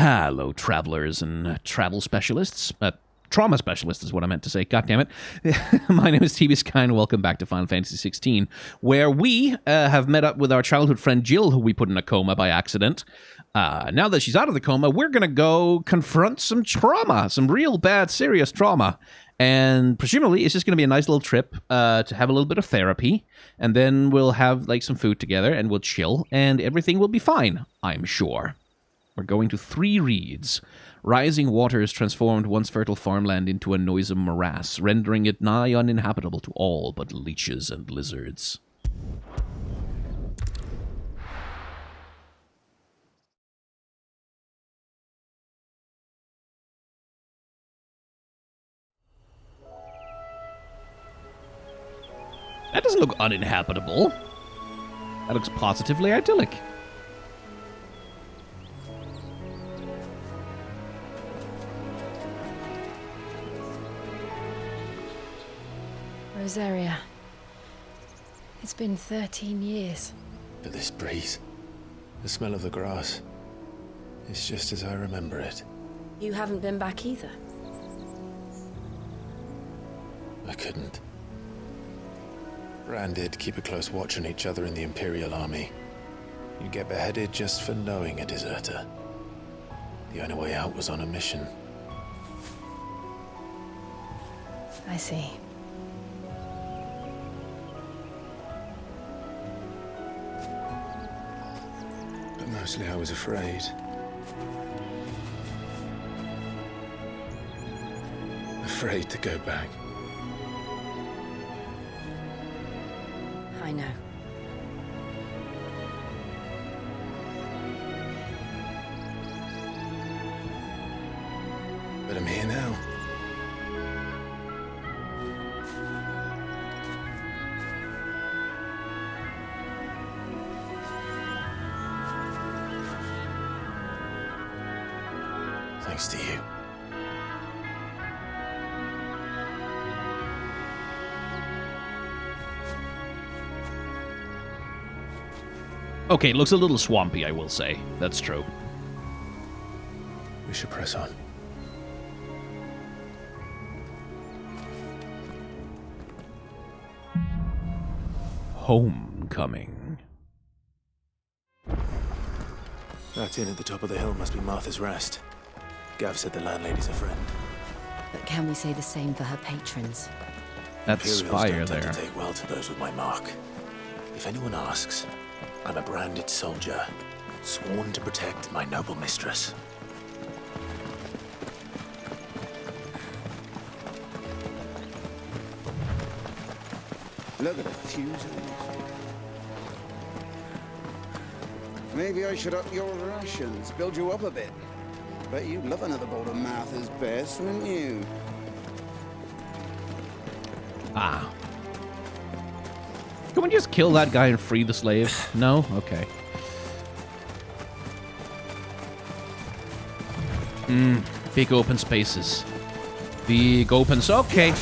Hello, travelers and travel specialists. Trauma specialist is what I meant to say. God damn it. My name is TV Sky, and welcome back to Final Fantasy XVI, where we have met up with our childhood friend Jill, who we put in a coma by accident. Now that she's out of the coma, we're going to go confront some trauma, some real bad, serious trauma. And presumably, it's just going to be a nice little trip to have a little bit of therapy. And then we'll have like some food together, and we'll chill, and everything will be fine, I'm sure. We're going to 3 reeds. Rising waters transformed once fertile farmland into a noisome morass, rendering it nigh uninhabitable to all but leeches and lizards. That doesn't look uninhabitable. That looks positively idyllic. Rosaria. It's been 13 years. But this breeze, the smell of the grass, it's just as I remember it. You haven't been back either. I couldn't. Ran did keep a close watch on each other in the Imperial Army. You get beheaded just for knowing a deserter. The only way out was on a mission. I see. But mostly I was afraid. Afraid to go back. I know. But I'm here now. Thanks to you. Okay, it looks a little swampy, I will say. That's true. We should press on. Homecoming. That inn at the top of the hill must be Martha's Rest. Gav said the landlady's a friend. But can we say the same for her patrons? That Imperials spire don't tend there. to take well to those with my mark. If anyone asks, I'm a branded soldier, sworn to protect my noble mistress. Look at the fuse on this. Maybe I should up your rations, build you up a bit. Bet you'd love another bowl of Martha's Best, wouldn't you? Ah. Can we just kill that guy and free the slave? No? Okay. Big open spaces. Big opens. Okay.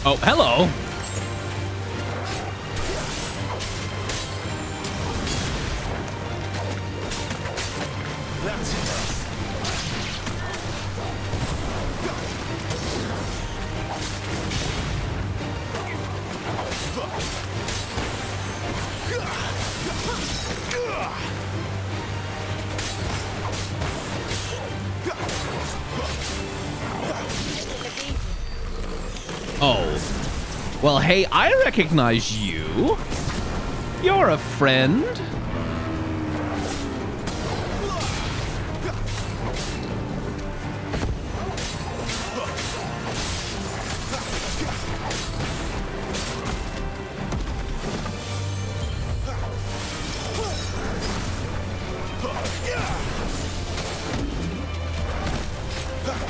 Oh, hello. Oh. Well, hey, I recognize you. You're a friend.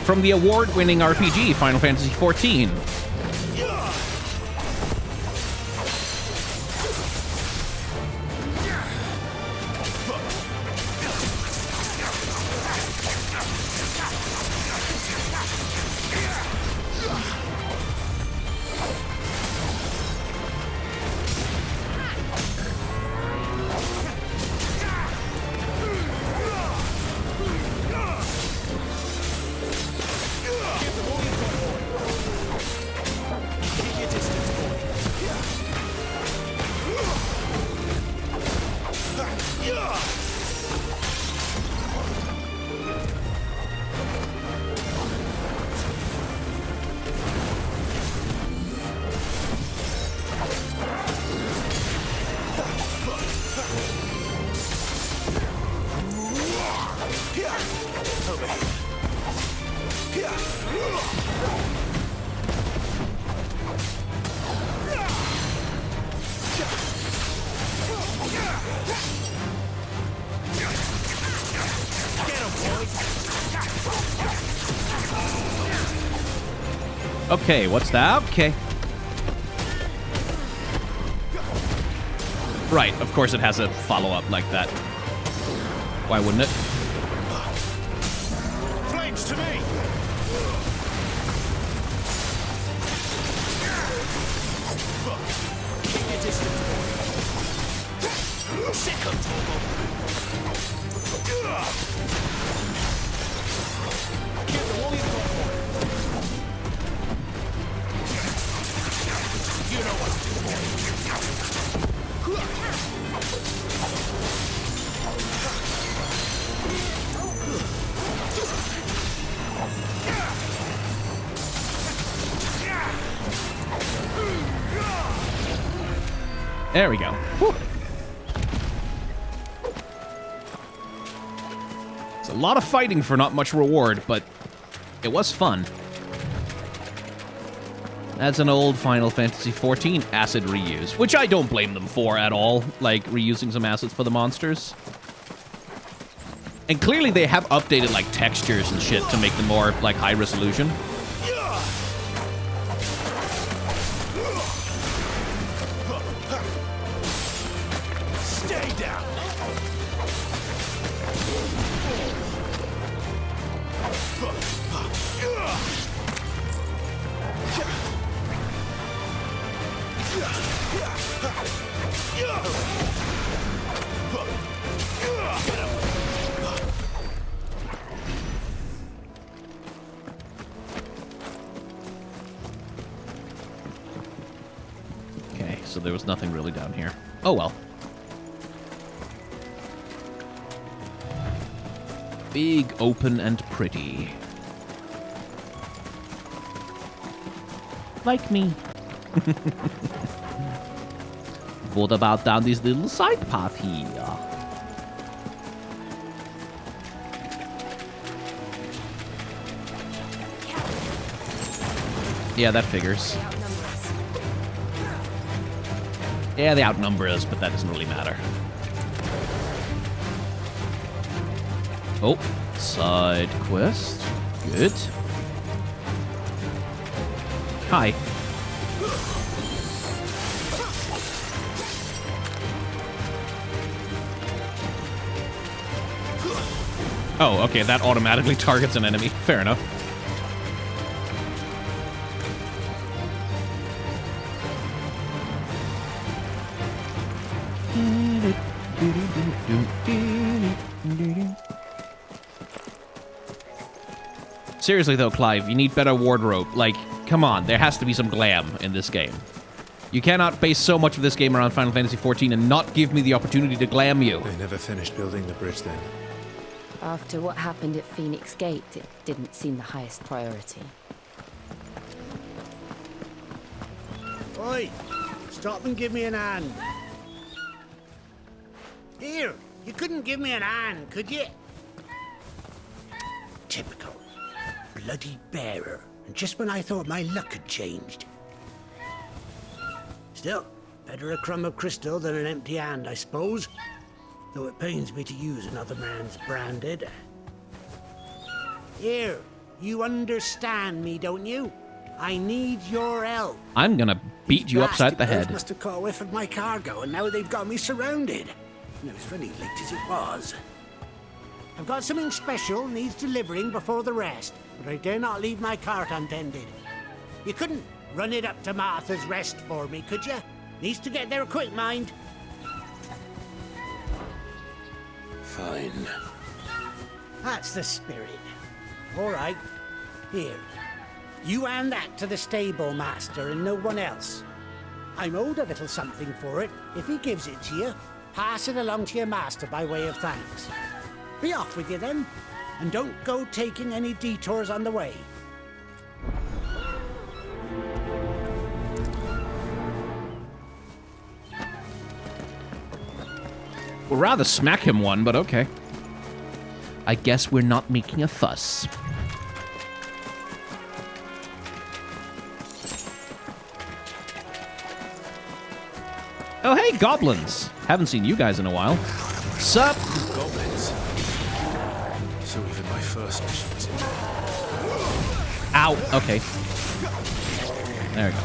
from the award-winning RPG Final Fantasy XIV. Okay, what's that? Okay. Right, of course it has a follow-up like that. Why wouldn't it? Flames to me! Keep your distance, boy. Sick of Chocobo. Give them all you've got, boy. You know what to do, boy. There we go. Whew. It's a lot of fighting for not much reward, but it was fun. That's an old Final Fantasy XIV acid reuse, which I don't blame them for at all, like reusing some acids for the monsters. And clearly they have updated like textures and shit to make them more like high resolution. Stay down. Okay, so there was nothing really down here. Oh well. Big, open, and pretty. Like me. What about down this little side path here? Yeah, that figures. Yeah, they outnumber us, but that doesn't really matter. Oh, side quest. Good. Hi. Oh, okay, that automatically targets an enemy. Fair enough. Seriously though, Clive, you need better wardrobe. Like, come on, there has to be some glam in this game. You cannot base so much of this game around Final Fantasy XIV and not give me the opportunity to glam you. They never finished building the bridge then. After what happened at Phoenix Gate, it didn't seem the highest priority. Oi! Stop and give me an hand. Here, you couldn't give me an hand, could you? Typical. Bloody bearer. And just when I thought my luck had changed. Still, better a crumb of crystal than an empty hand, I suppose. Though it pains me to use another man's branded. Here, You understand me, don't you? I need your help. I'm gonna beat you upside the Blasted birds head. must have caught a whiff of my cargo, and now they've got me surrounded. And it was funny, late as it was. I've got something special needs delivering before the rest, but I dare not leave my cart untended. You couldn't run it up to Martha's Rest for me, could you? Needs to get there quick, mind. Fine. That's the spirit. All right. Here. You hand that to the stable master and no one else. I'm owed a little something for it. If he gives it to you, pass it along to your master by way of thanks. Be off with you then, and don't go taking any detours on the way. Would rather smack him one, but okay. I guess we're not making a fuss. Oh, hey, goblins. Haven't seen you guys in a while. Sup? Goblins. So even my first mission was in. Ow. Okay. There we go.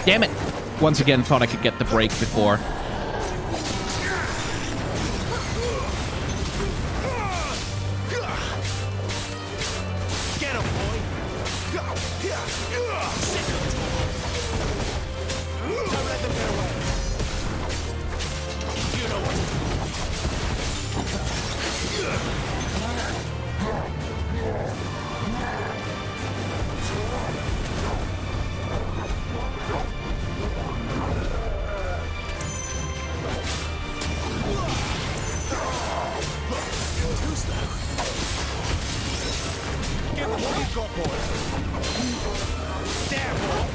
Damn it! Once again, thought I could get the break before. Get him, boy. Don't let them get away. You know what to do. Give them what you've got, boy. There, boy.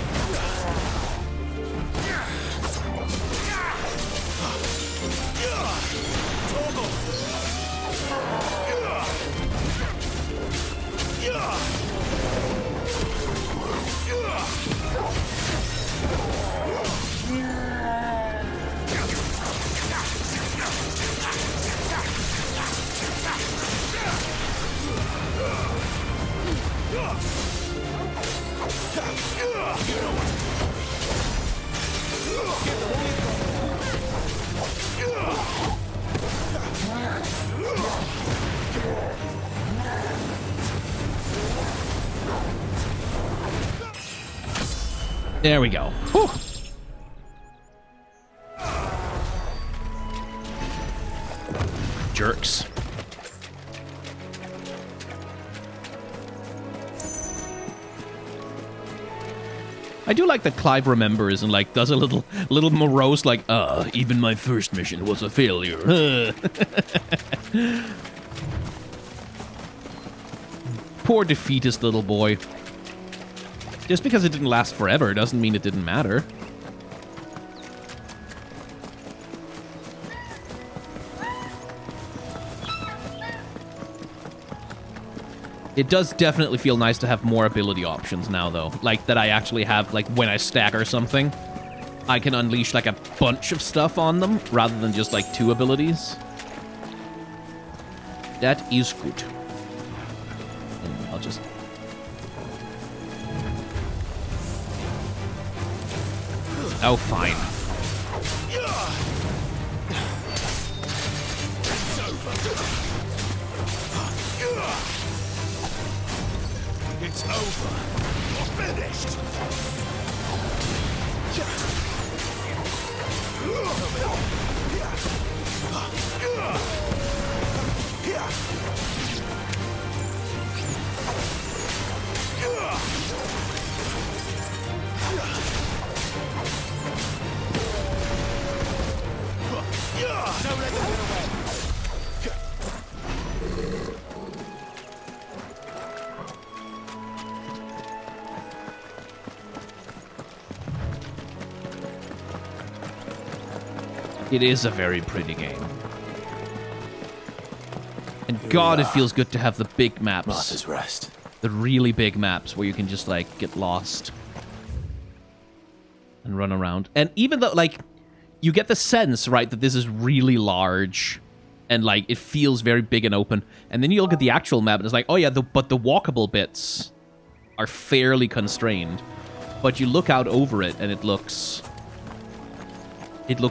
There we go. Whew. Jerks. I do like that Clive remembers and like does a little morose like, even my first mission was a failure. Poor defeatist little boy. Just because it didn't last forever doesn't mean it didn't matter. It does definitely feel nice to have more ability options now, though. Like, that I actually have, like, when I stagger something, I can unleash, like, a bunch of stuff on them, rather than just, like, 2 abilities. That is good. And I'll just... Oh, fine. It's over. Finished. It is a very pretty game. And God, it feels good to have the big maps. Martha's Rest. The really big maps where you can just, like, get lost. And run around. And even though, like, you get the sense, right, that this is really large. And, like, it feels very big and open. And then you look at the actual map and it's like, oh yeah, but the walkable bits are fairly constrained. But you look out over it and it looks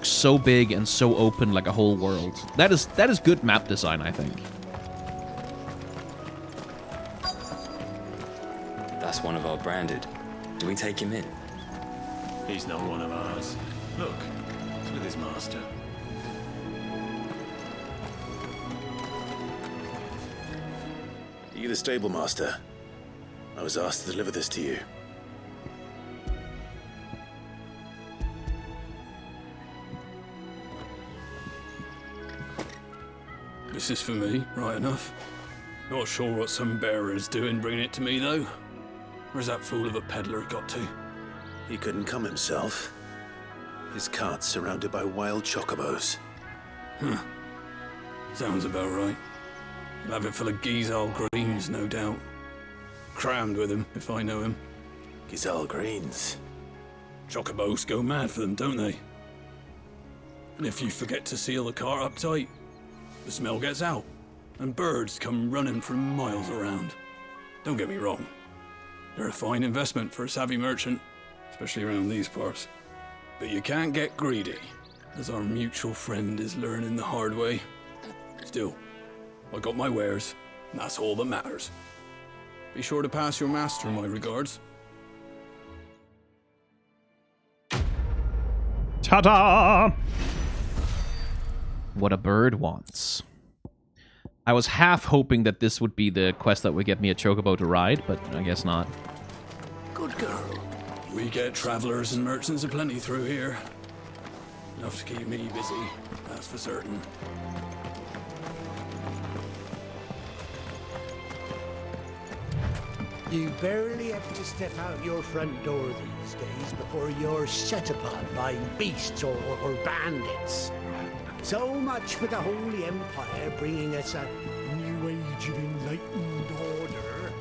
so big and so open, like a whole world. That is good map design, I think. That's one of our branded. Do we take him in? He's not one of ours. Look, he's with his master. Are you the stable master? I was asked to deliver this to you. This is for me, right enough. Not sure what some bearer is doing bringing it to me, though. Where's that fool of a peddler got to? He couldn't come himself. His cart's surrounded by wild chocobos. Huh. Sounds about right. He'll have it full of Gizal greens, no doubt. Crammed with him, if I know him. Gizal greens. Chocobos go mad for them, don't they? And if you forget to seal the cart up tight, the smell gets out, and birds come running from miles around. Don't get me wrong. They're a fine investment for a savvy merchant, especially around these parts. But you can't get greedy, as our mutual friend is learning the hard way. Still, I got my wares, and that's all that matters. Be sure to pass your master my regards. Ta-da! What a bird wants. I was half hoping that this would be the quest that would get me a chocobo to ride, but I guess not. Good girl. We get travelers and merchants aplenty through here. Enough to keep me busy, that's for certain. You barely have to step out your front door these days before you're set upon by beasts or bandits. So much for the Holy Empire bringing us a new age of enlightened order.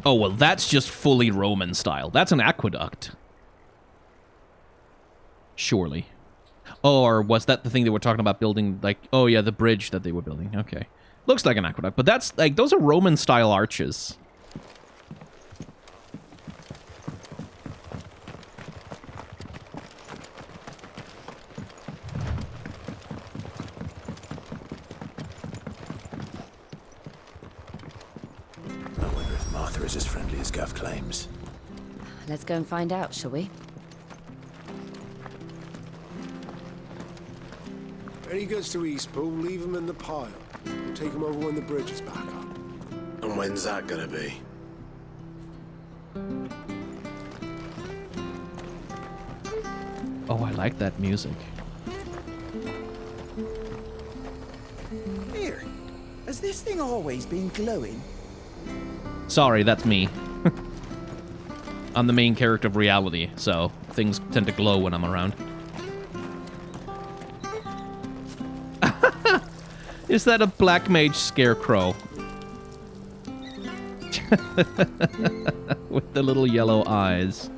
Oh, well, that's just fully Roman style. That's an aqueduct. Surely. Or was that the thing they were talking about building, like, oh yeah, the bridge that they were building. Okay. Looks like an aqueduct, but that's, like, those are Roman-style arches. I wonder if Martha is as friendly as Gav claims. Let's go and find out, shall we? Any goods to Eastpool, leave them in the pile. We'll take them over when the bridge is back up. And when's that gonna be? Oh, I like that music. Here, has this thing always been glowing? Sorry, that's me. I'm the main character of reality, so things tend to glow when I'm around. Is that a black mage scarecrow? With the little yellow eyes.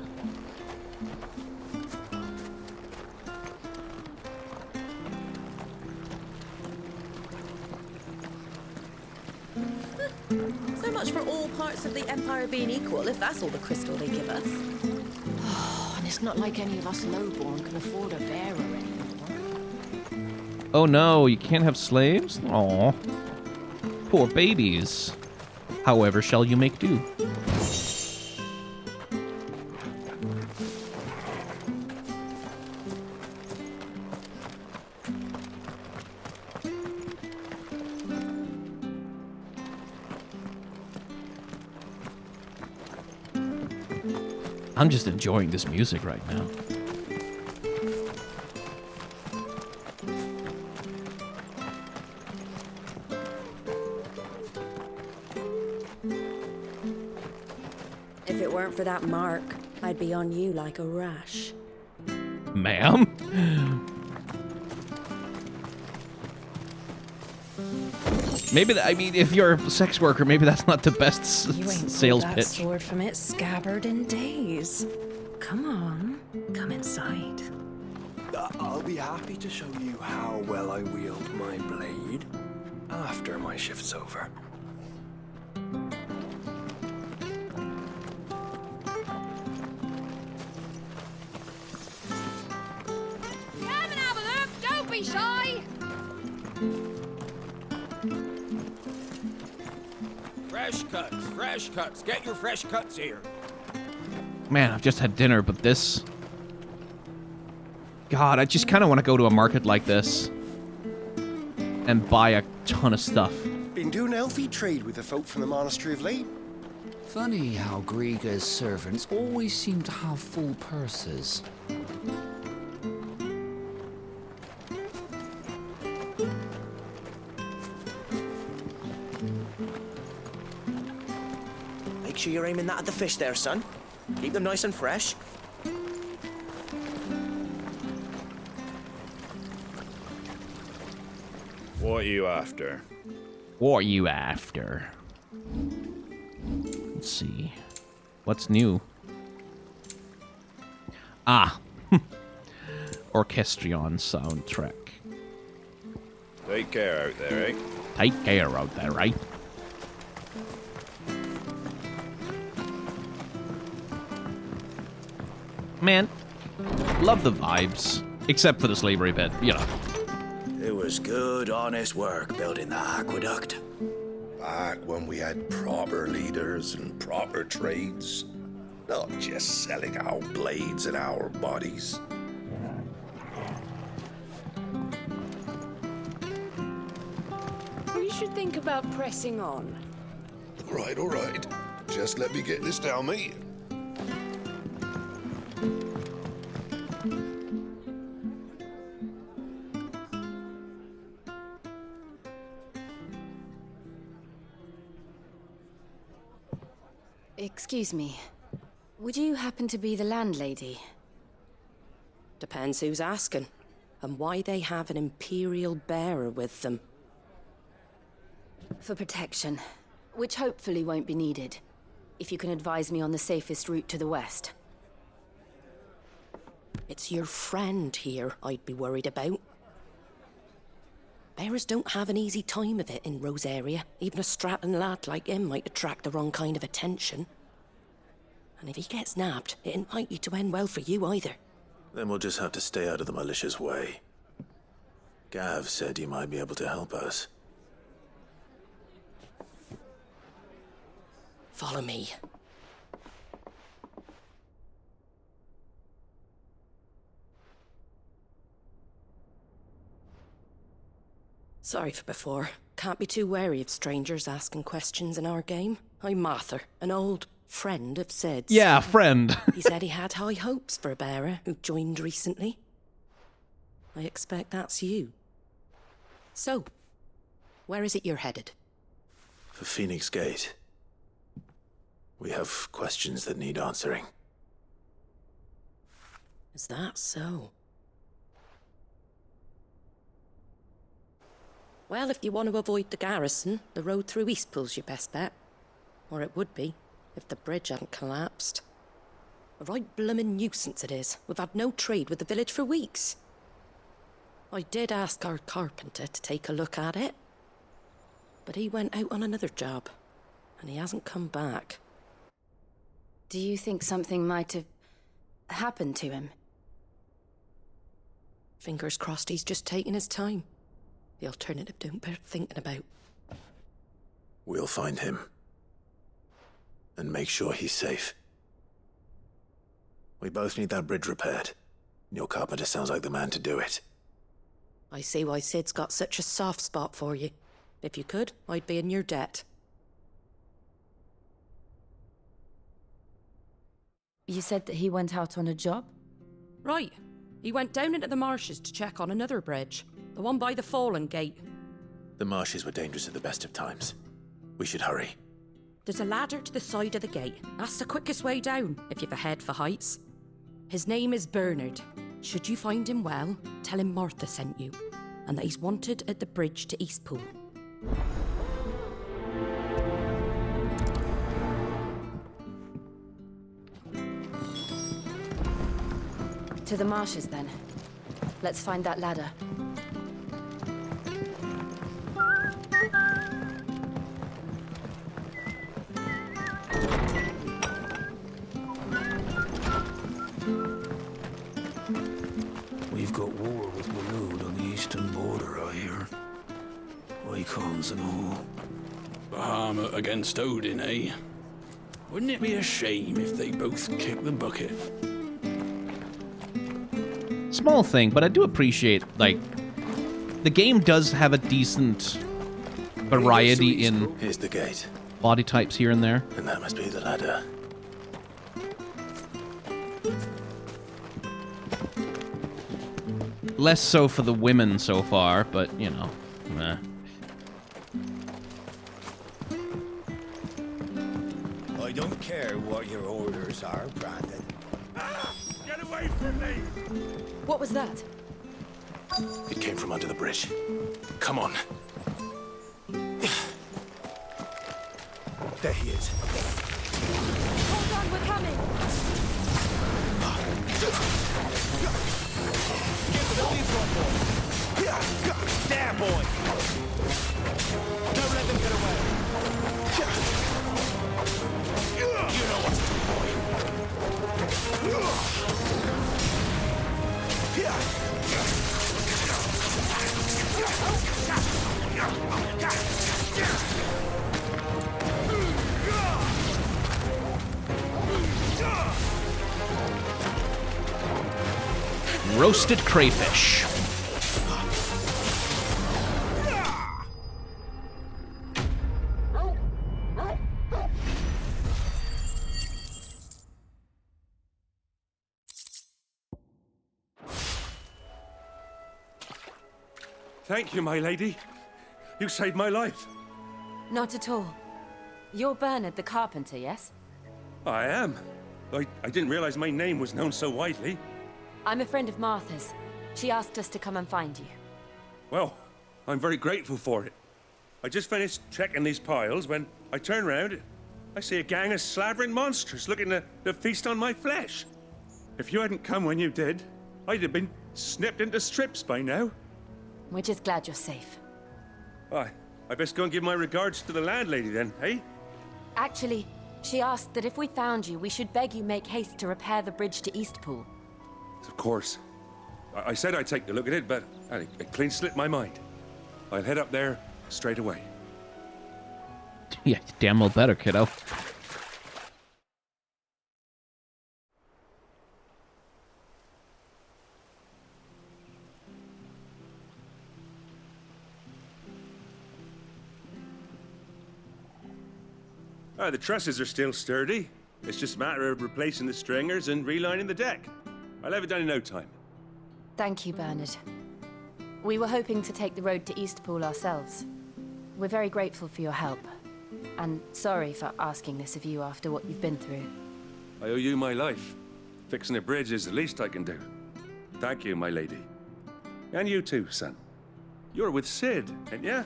So much for all parts of the Empire being equal, if that's all the crystal they give us. Oh, and it's not like any of us lowborn can afford a bearer anymore. Oh no, you can't have slaves? Aw. Poor babies. However shall you make do? I'm just enjoying this music right now. If it weren't for that mark, I'd be on you like a rash. Ma'am? Maybe, I mean, if you're a sex worker, maybe that's not the best You ain't sales pulled that pitch. sword from its scabbard in days. Come on, come inside. I'll be happy to show you how well I wield my blade after my shift's over. Come and have a look, don't be shy! Fresh cuts, get your fresh cuts here. Man, I've just had dinner, but this... God, I just kind of want to go to a market like this and buy a ton of stuff. Been doing healthy trade with the folk from the monastery of late. Funny how Griga's servants always seem to have full purses. Make sure you're aiming that at the fish there, son. Keep them nice and fresh. What are you after? What are you after? Let's see. What's new? Ah. Orchestrion soundtrack. Take care out there, eh? Take care out there, right? Man, love the vibes. Except for the slavery bit, you know. It was good, honest work building that aqueduct. Back when we had proper leaders and proper trades. Not just selling our blades and our bodies. We should think about pressing on. All right. Just let me get this down, mate. Excuse me. Would you happen to be the landlady? Depends who's asking, and why they have an Imperial bearer with them. For protection, which hopefully won't be needed. If you can advise me on the safest route to the west. It's your friend here I'd be worried about. Bearers don't have an easy time of it in Rosaria. Even a strapping lad like him might attract the wrong kind of attention. And if he gets nabbed, it ain't likely to end well for you either. Then we'll just have to stay out of the malicious way. Gav said you might be able to help us. Follow me. Sorry for before. Can't be too wary of strangers asking questions in our game. I'm Martha, an old friend of Sid's. Yeah, friend. He said he had high hopes for a bearer who joined recently. I expect that's you. So, where is it you're headed? For Phoenix Gate. We have questions that need answering. Is that so? Well, if you want to avoid the garrison, the road through Eastpool's your best bet. Or it would be, if the bridge hadn't collapsed. A right bloomin' nuisance it is. We've had no trade with the village for weeks. I did ask our carpenter to take a look at it. But he went out on another job, and he hasn't come back. Do you think something might have happened to him? Fingers crossed he's just taking his time. The alternative don't bear thinking about. We'll find him. And make sure he's safe. We both need that bridge repaired. Your carpenter sounds like the man to do it. I see why Sid's got such a soft spot for you. If you could, I'd be in your debt. You said that he went out on a job? Right. He went down into the marshes to check on another bridge. The one by the Fallen Gate. The marshes were dangerous at the best of times. We should hurry. There's a ladder to the side of the gate. That's the quickest way down, if you've a head for heights. His name is Bernard. Should you find him well, tell him Martha sent you, and that he's wanted at the bridge to Eastpool. To the marshes, then. Let's find that ladder. We've got war with Waloed on the eastern border, I hear. Icons and all. Bahamut against Odin, eh? Wouldn't it be a shame if they both kicked the bucket? Small thing, but I do appreciate, like, the game does have a decent variety in Here's the gate. body types here and there. And that must be the ladder. Less so for the women so far, but, you know, meh. I don't care what your orders are, Brandon. Get away from me! What was that? It came from under the bridge. Come on. There he is. Hold on, we're coming. There, boy! Don't let them get away! You know what to do, boy! Roasted crayfish. Thank you, my lady. You saved my life. Not at all. You're Bernard the carpenter, yes? I am. I didn't realize my name was known so widely. I'm a friend of Martha's. She asked us to come and find you. Well, I'm very grateful for it. I just finished checking these piles when I turn round. I see a gang of slavering monsters looking to feast on my flesh. If you hadn't come when you did, I'd have been snipped into strips by now. We're just glad you're safe. I best go and give my regards to the landlady then, eh? Actually, she asked that if we found you, we should beg you make haste to repair the bridge to Eastpool. Of course. I said I'd take a look at it, but it clean slipped my mind. I'll head up there straight away. Yeah, damn well better, kiddo. The trusses are still sturdy. It's just a matter of replacing the stringers and relining the deck. I'll have it done in no time. Thank you, Bernard. We were hoping to take the road to Eastpool ourselves. We're very grateful for your help. And sorry for asking this of you after what you've been through. I owe you my life. Fixing a bridge is the least I can do. Thank you, my lady. And you too, son. You're with Sid, ain't ya?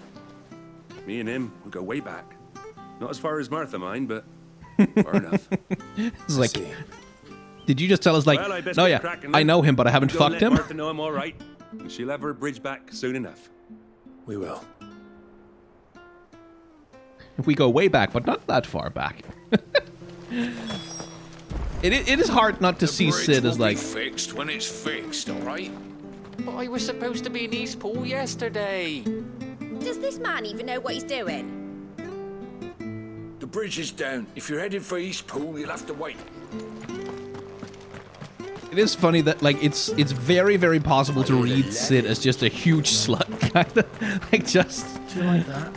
Me and him, we go way back. Not as far as Martha, mind, but far enough. It's like, did you just tell us, like, well, no, yeah, I know him, but I haven't fucked him? Martha know I'm all right. She'll have her bridge back soon enough. We will. If we go way back, but not that far back. It is hard not to see Sid as, like... fixed when it's fixed, all right? But I was supposed to be in Eastpool yesterday. Does this man even know what he's doing? The bridge is down. If you're headed for Eastpool, you'll have to wait. It is funny that, like, it's very, very possible to read Sid as just a huge slut, kind of. Like, just... Do you like that?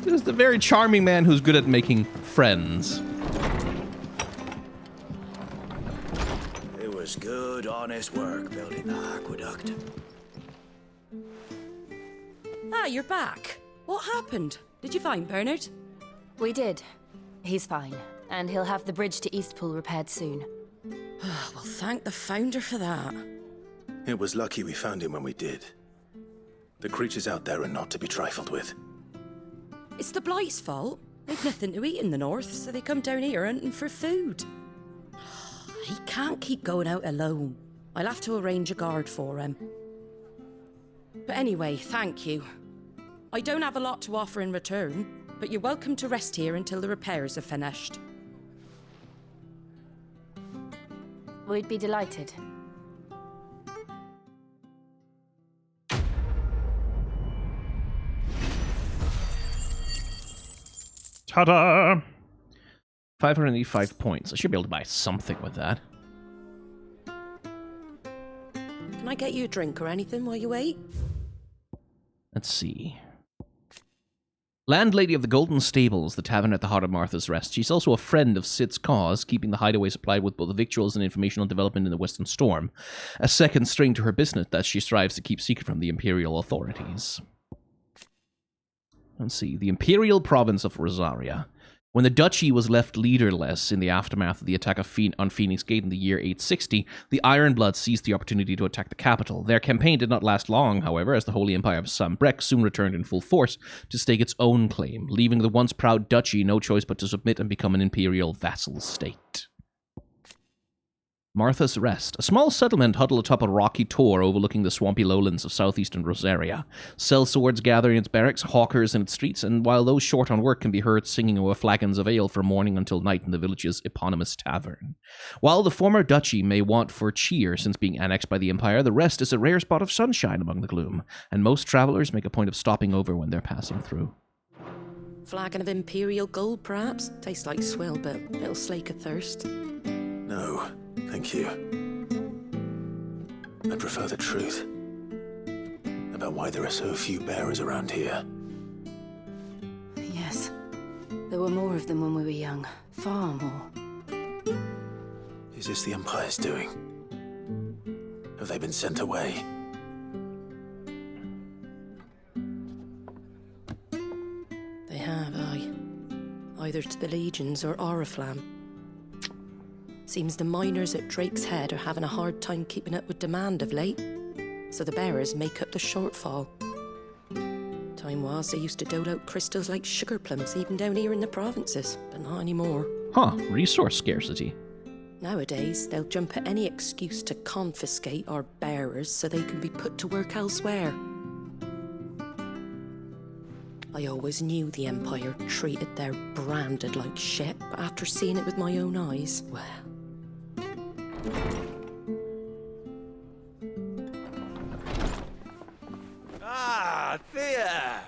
Just a very charming man who's good at making friends. It was good, honest work building the aqueduct. Ah, you're back. What happened? Did you find Bernard? We did. He's fine, and he'll have the bridge to Eastpool repaired soon. Well, thank the Founder for that. It was lucky we found him when we did. The creatures out there are not to be trifled with. It's the Blight's fault. They've nothing to eat in the north, so they come down here hunting for food. He can't keep going out alone. I'll have to arrange a guard for him. But anyway, thank you. I don't have a lot to offer in return, but you're welcome to rest here until the repairs are finished. We'd be delighted. Ta-da! 585 points. I should be able to buy something with that. Can I get you a drink or anything while you wait? Let's see. Landlady of the Golden Stables, the tavern at the heart of Martha's Rest. She's also a friend of Sid's cause, keeping the hideaway supplied with both victuals and informational development in the Western Storm. A second string to her business that she strives to keep secret from the Imperial authorities. Let's see. The Imperial Province of Rosaria. When the duchy was left leaderless in the aftermath of the attack on Phoenix Gate in the year 860, the Ironbloods seized the opportunity to attack the capital. Their campaign did not last long, however, as the Holy Empire of Sambrek soon returned in full force to stake its own claim, leaving the once proud duchy no choice but to submit and become an imperial vassal state. Martha's Rest, a small settlement huddled atop a rocky tor overlooking the swampy lowlands of southeastern Rosaria. Sellswords gather in its barracks, hawkers in its streets, and while those short on work can be heard singing over flagons of ale from morning until night in the village's eponymous tavern. While the former duchy may want for cheer since being annexed by the Empire, the Rest is a rare spot of sunshine among the gloom, and most travelers make a point of stopping over when they're passing through. Flagon of Imperial gold, perhaps? Tastes like swill, but it'll slake a thirst. No, thank you. I prefer the truth about why there are so few bearers around here. Yes. There were more of them when we were young. Far more. Is this the Empire's doing? Have they been sent away? They have, aye. Either to the Legions or Oriflamme. Seems the miners at Drake's Head are having a hard time keeping up with demand of late, so the bearers make up the shortfall. Time was they used to dole out crystals like sugar plums even down here in the provinces, but not anymore. Huh, resource scarcity. Nowadays, they'll jump at any excuse to confiscate our bearers so they can be put to work elsewhere. I always knew the Empire treated their branded like shit, but after seeing it with my own eyes, well... Ah, Thea!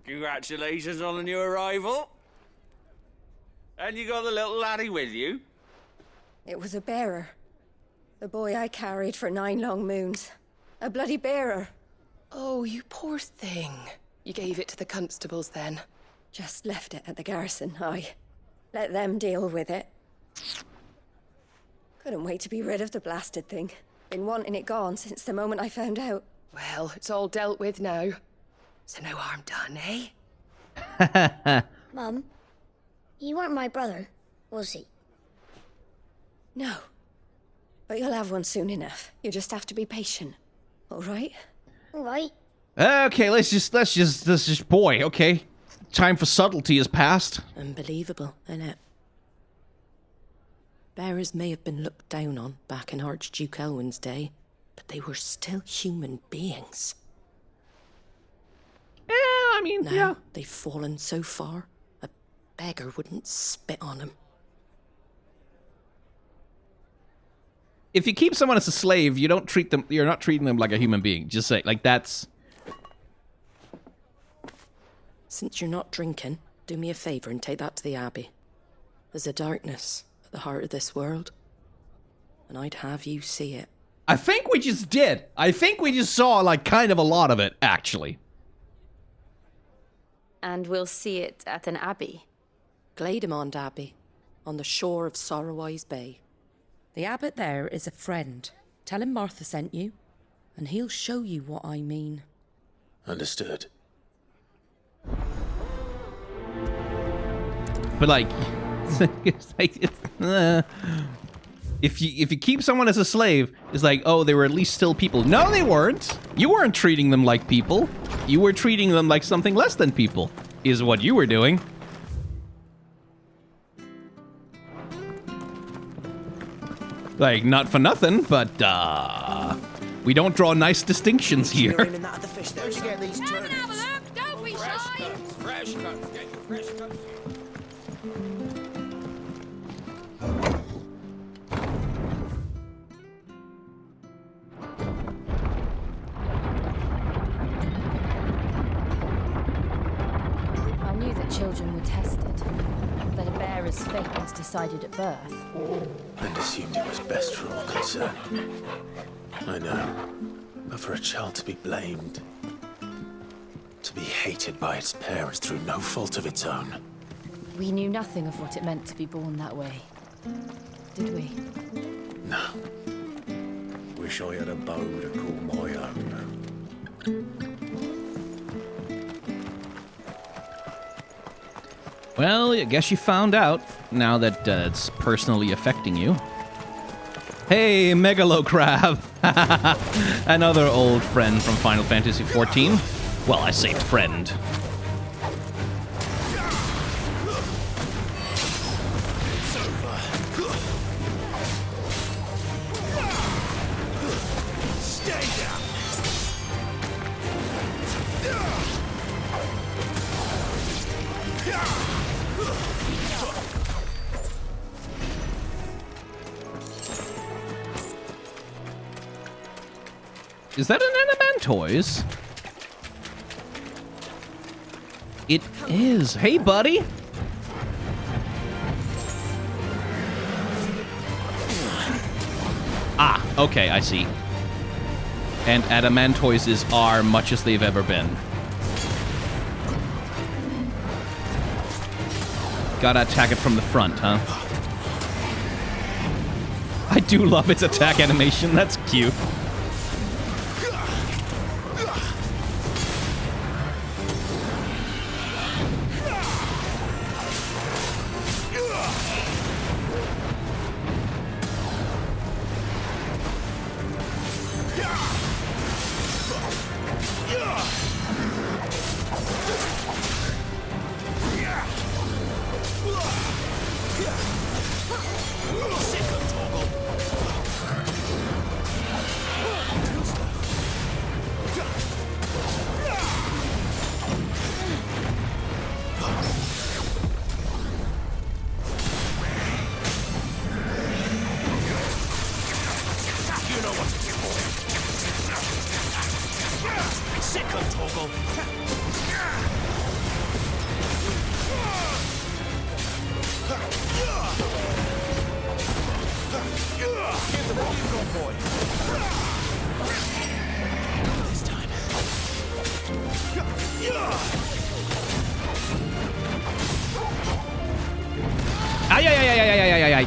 Congratulations on the new arrival. And you got the little laddie with you? It was a bearer. The boy I carried for 9 long moons. A bloody bearer. Oh, you poor thing. You gave it to the constables then? Just left it at the garrison, aye. Let them deal with it. Couldn't wait to be rid of the blasted thing. Been wanting it gone since the moment I found out. Well, it's all dealt with now. So no harm done, eh? Mum, you weren't my brother, was he? No. But you'll have one soon enough. You just have to be patient. All right? All right. Okay, let's just, boy, okay. Time for subtlety has passed. Unbelievable, innit? Bearers may have been looked down on back in Archduke Elwin's day, but they were still human beings. I mean, now, yeah. They've fallen so far, a beggar wouldn't spit on them. If you keep someone as a slave, you're not treating them like a human being. Just say, like, that's... Since you're not drinking, do me a favour and take that to the Abbey. There's a darkness at the heart of this world, and I'd have you see it. I think we just did. I think we just saw, like, kind of a lot of it, actually. And we'll see it at an abbey? Glademond Abbey, on the shore of Sorrowwise Bay. The abbot there is a friend. Tell him Martha sent you, and he'll show you what I mean. Understood. But like, if you keep someone as a slave, it's like, oh, they were at least still people. No, they weren't. You weren't treating them like people. You were treating them like something less than people, is what you were doing. Like, not for nothing, but we don't draw nice distinctions here. Where'd you get these turnips? Don't be shy! Fresh cuts. Get your fresh cuts. I knew that children were tested, that a bearer's fate was decided at birth. And assumed it was best for all concerned. I know. But for a child to be blamed, to be hated by its parents through no fault of its own. We knew nothing of what it meant to be born that way, did we? No. Wish I had a bow to call my own. Well, I guess you found out, now that it's personally affecting you. Hey, Megalocrab! Another old friend from Final Fantasy XIV. Well, I say friend. Is that an Animantoys? It is. Hey, buddy. Ah, okay, I see. And Adamantoises are much as they've ever been. Gotta attack it from the front, huh? I do love its attack animation. That's cute. Ay.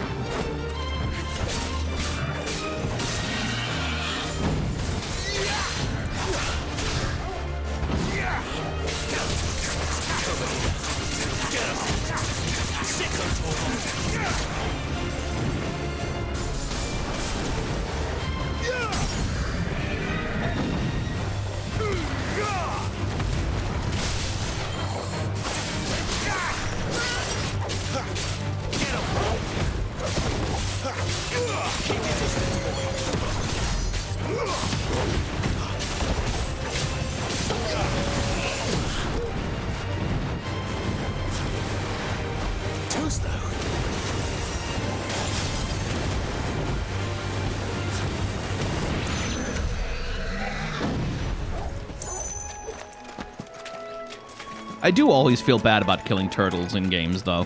I do always feel bad about killing turtles in games, though.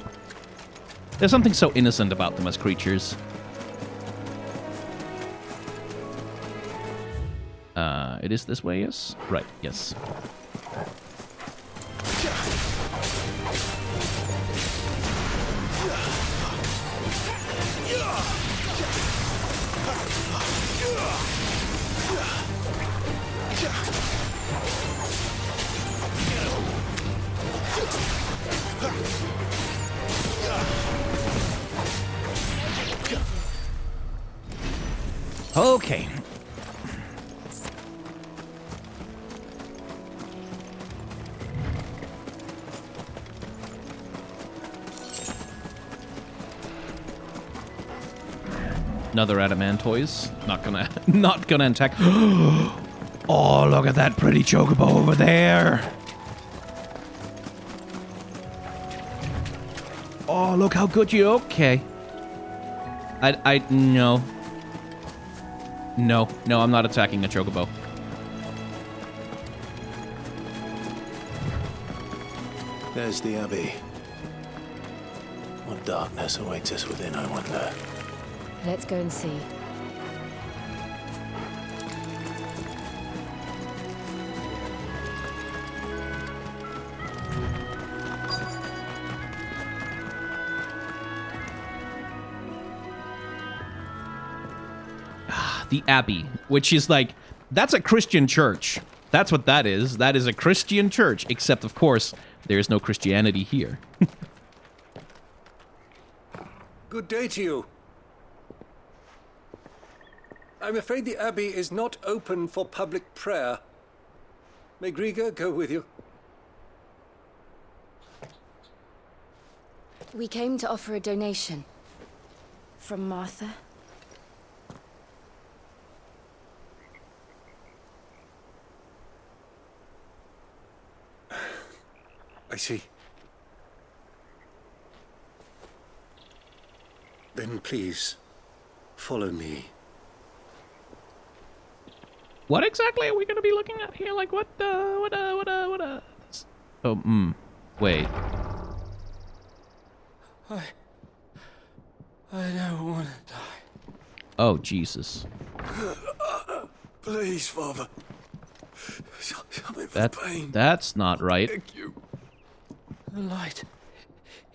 There's something so innocent about them as creatures. It is this way, yes? Right, yes. Okay. Another Adamantoise. Not gonna attack. Oh, look at that pretty Chocobo over there. Oh, look how good you... Okay. No. No, I'm not attacking a Chocobo. There's the Abbey. What darkness awaits us within, I wonder. Let's go and see. The Abbey, which is like, that's a Christian church. That's what that is. That is a Christian church, except of course, there is no Christianity here. Good day to you. I'm afraid the Abbey is not open for public prayer. May Griga go with you? We came to offer a donation. From Martha. I see. Then please, follow me. What exactly are we going to be looking at here? Like, what? Oh, wait. I don't want to die. Oh, Jesus. Please, Father. Stop me from pain. That's not right. Thank you. The light,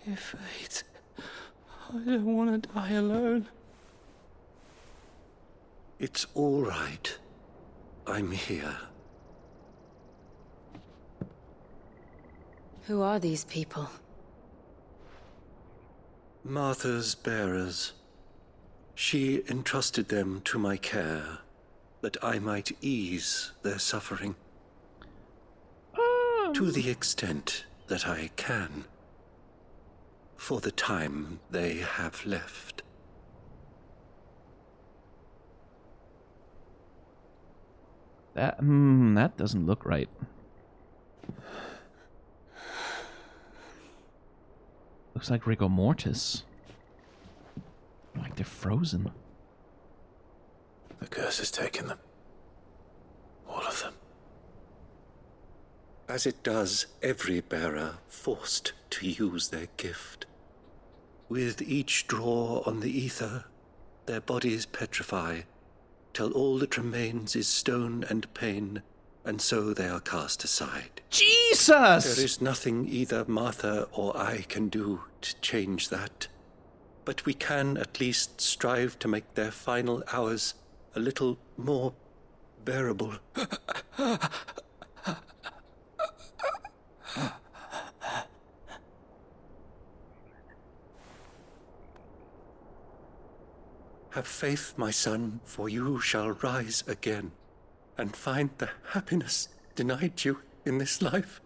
it fades. I don't want to die alone. It's all right. I'm here. Who are these people? Martha's bearers. She entrusted them to my care, that I might ease their suffering. To the extent that I can, for the time they have left. That doesn't look right. Looks like rigor mortis. Like they're frozen. The curse has taken them. All of them. As it does every bearer forced to use their gift. With each draw on the ether, their bodies petrify, till all that remains is stone and pain, and so they are cast aside. Jesus! There is nothing either Martha or I can do to change that. But we can at least strive to make their final hours a little more bearable. Have faith, my son, for you shall rise again and find the happiness denied you in this life.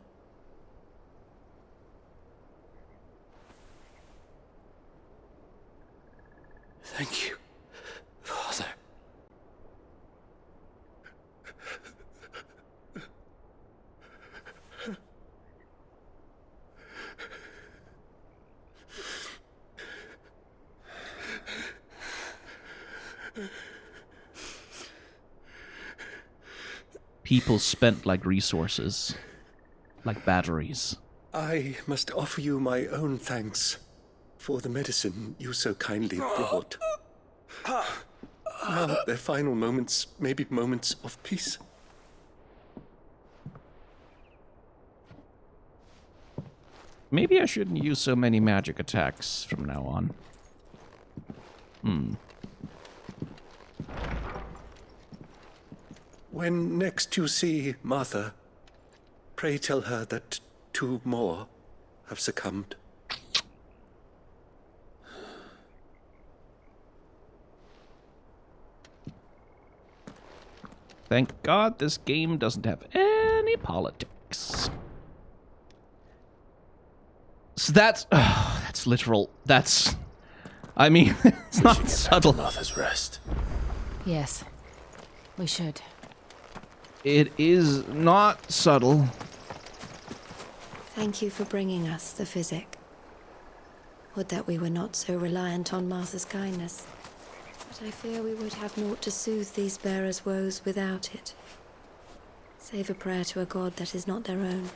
Thank you, Father. People spent like resources, like batteries. I must offer you my own thanks for the medicine you so kindly brought. Now their final moments may be moments of peace. Maybe I shouldn't use so many magic attacks from now on. When next you see Martha, pray tell her that 2 more have succumbed. Thank God this game doesn't have any politics. So that's literal. I mean, it's not subtle. Martha's rest. Yes, we should. It is not subtle. Thank you for bringing us the physic. Would that we were not so reliant on Martha's kindness. But I fear we would have naught to soothe these bearers' woes without it. Save a prayer to a god that is not their own.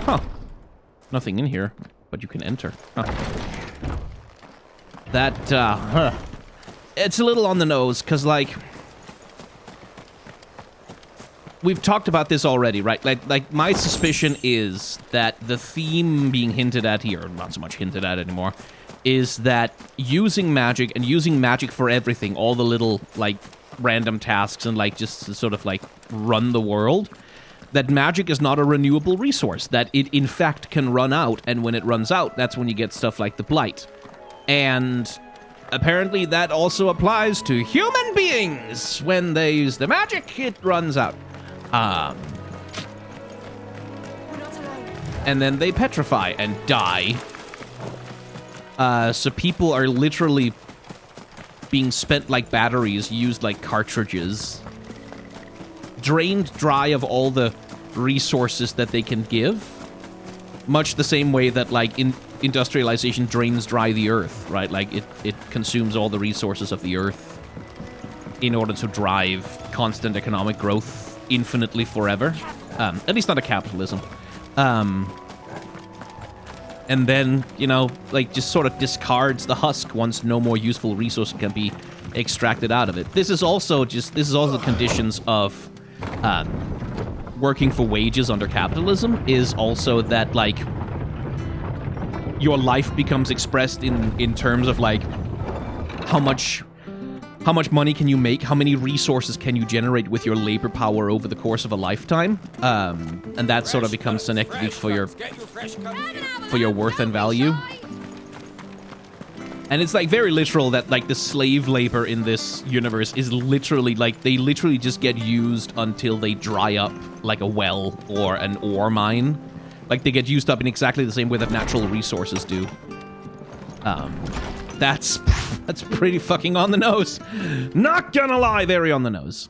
Huh. Nothing in here, but you can enter. Huh. That, it's a little on the nose, because, like, we've talked about this already, right? Like my suspicion is that the theme being hinted at here, not so much hinted at anymore, is that using magic and using magic for everything, all the little, like, random tasks and, like, just to sort of, like, run the world, that magic is not a renewable resource, that it, in fact, can run out, and when it runs out, that's when you get stuff like the blight. And apparently that also applies to human beings. When they use the magic, it runs out. And then they petrify and die. So people are literally being spent like batteries, used like cartridges, drained dry of all the resources that they can give. Much the same way that, like, industrialization drains dry the earth, right? Like, it consumes all the resources of the earth in order to drive constant economic growth infinitely forever. At least not a capitalism. And then, you know, like, just sort of discards the husk once no more useful resource can be extracted out of it. This is also conditions of working for wages under capitalism, is also that, like, your life becomes expressed in terms of, like, how much money can you make, how many resources can you generate with your labor power over the course of a lifetime, and that sort of becomes synecdoche for your worth and value. And it's, like, very literal that, like, the slave labor in this universe is literally, like, they literally just get used until they dry up, like a well or an ore mine. Like, they get used up in exactly the same way that natural resources do. That's pretty fucking on the nose. Not gonna lie, very on the nose.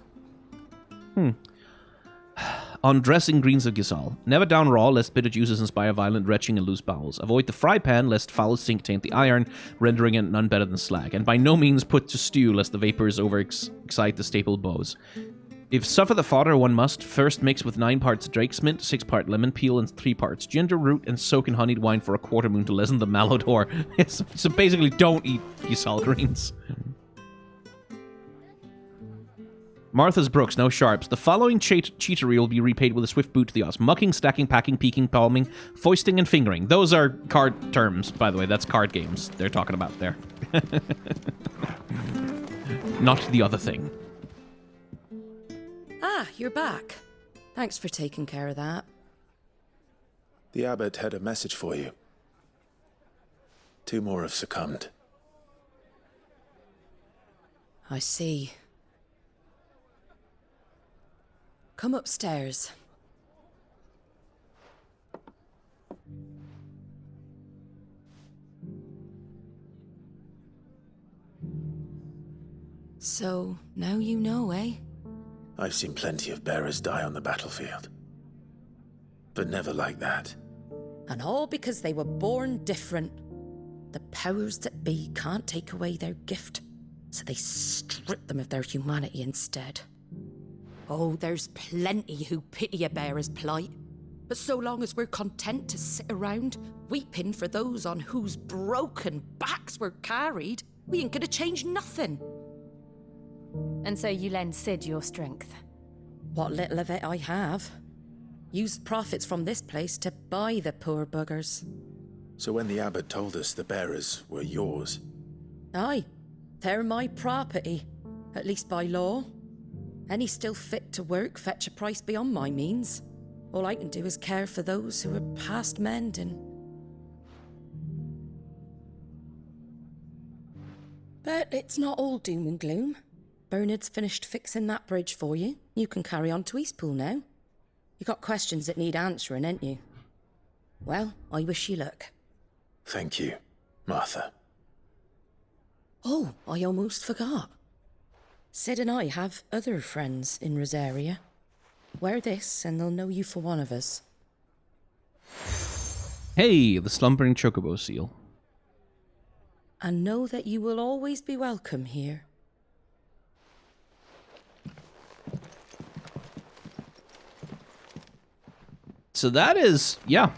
On dressing greens of Gisal. Never down raw, lest bitter juices inspire violent retching and loose bowels. Avoid the fry pan, lest foul sink taint the iron, rendering it none better than slag. And by no means put to stew, lest the vapors over-excite the staple bows. If suffer the fodder, one must first mix with 9 parts drake's mint, 6 part lemon peel, and 3 parts ginger root, and soak in honeyed wine for a quarter moon to lessen the malodor. So basically, don't eat Gisal greens. Martha's Brooks, no sharps. The following cheatery will be repaid with a swift boot to the ass. Mucking, stacking, packing, peeking, palming, foisting, and fingering. Those are card terms, by the way. That's card games they're talking about there. Not the other thing. Ah, you're back. Thanks for taking care of that. The abbot had a message for you. 2 more have succumbed. I see. Come upstairs. So, now you know, eh? I've seen plenty of bearers die on the battlefield. But never like that. And all because they were born different. The powers that be can't take away their gift, so they strip them of their humanity instead. Oh, there's plenty who pity a bearer's plight. But so long as we're content to sit around, weeping for those on whose broken backs we're carried, we ain't gonna change nothing. And so you lend Sid your strength? What little of it I have. Used profits from this place to buy the poor buggers. So when the abbot told us the bearers were yours... Aye, they're my property, at least by law. Any still fit to work fetch a price beyond my means. All I can do is care for those who are past mending. But it's not all doom and gloom. Bernard's finished fixing that bridge for you. You can carry on to Eastpool now. You got questions that need answering, ain't you? Well, I wish you luck. Thank you, Martha. Oh, I almost forgot. Sid and I have other friends in Rosaria. Wear this and they'll know you for one of us. Hey, the slumbering Chocobo seal. And know that you will always be welcome here. So that is, yeah.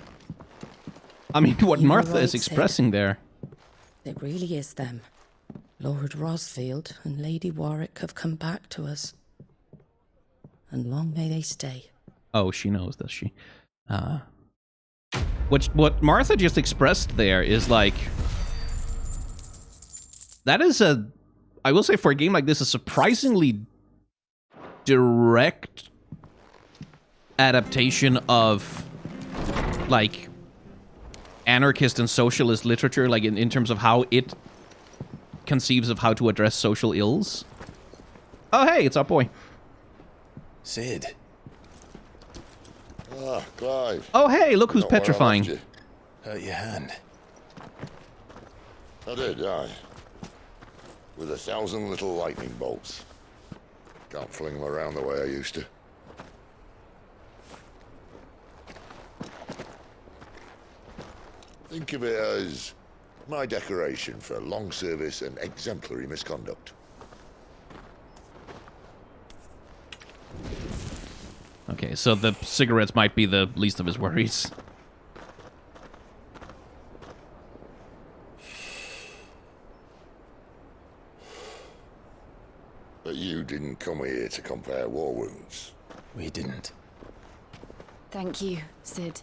I mean, what You were Martha right, is expressing there. It really is them. Lord Rosfield and Lady Warwick have come back to us. And long may they stay. Oh, she knows, does she? What Martha just expressed there is like... That is I will say for a game like this, a surprisingly direct adaptation of, like, anarchist and socialist literature, like in terms of how it conceives of how to address social ills. Oh, hey, it's our boy. Sid. Ah, Clive. Oh, hey, look who's Not where I left petrifying. you. Hurt your hand. I did, aye. With 1,000 little lightning bolts. Can't fling them around the way I used to. Think of it as my decoration for long service and exemplary misconduct. Okay, so the cigarettes might be the least of his worries. But you didn't come here to compare war wounds. We didn't. Thank you, Sid.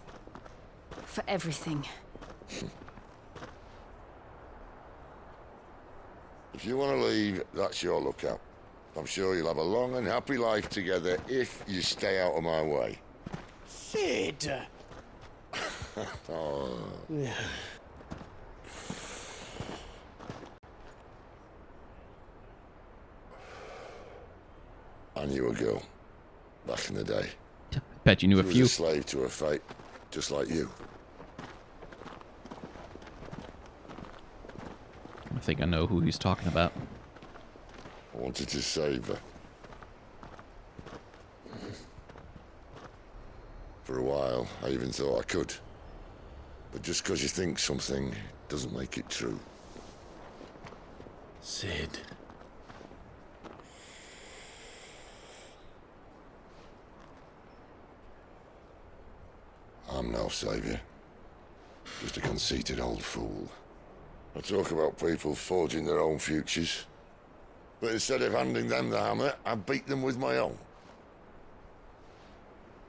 For everything. If you want to leave, that's your lookout. I'm sure you'll have a long and happy life together if you stay out of my way. Sid! Oh. I knew a girl back in the day. Bet you knew a She few. was a slave to her fate, just like you. I think I know who he's talking about. I wanted to save her. For a while, I even thought I could. But just because you think something doesn't make it true. Sid. I'm no savior. Just a conceited old fool. I talk about people forging their own futures. But instead of handing them the hammer, I beat them with my own.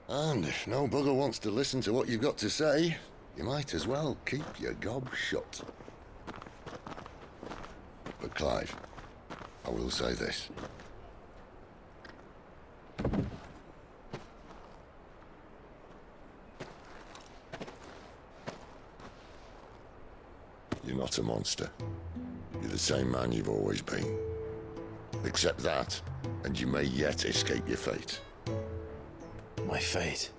And if no bugger wants to listen to what you've got to say, you might as well keep your gob shut. But Clive, I will say this. You're not a monster. You're the same man you've always been. Accept that, and you may yet escape your fate. My fate?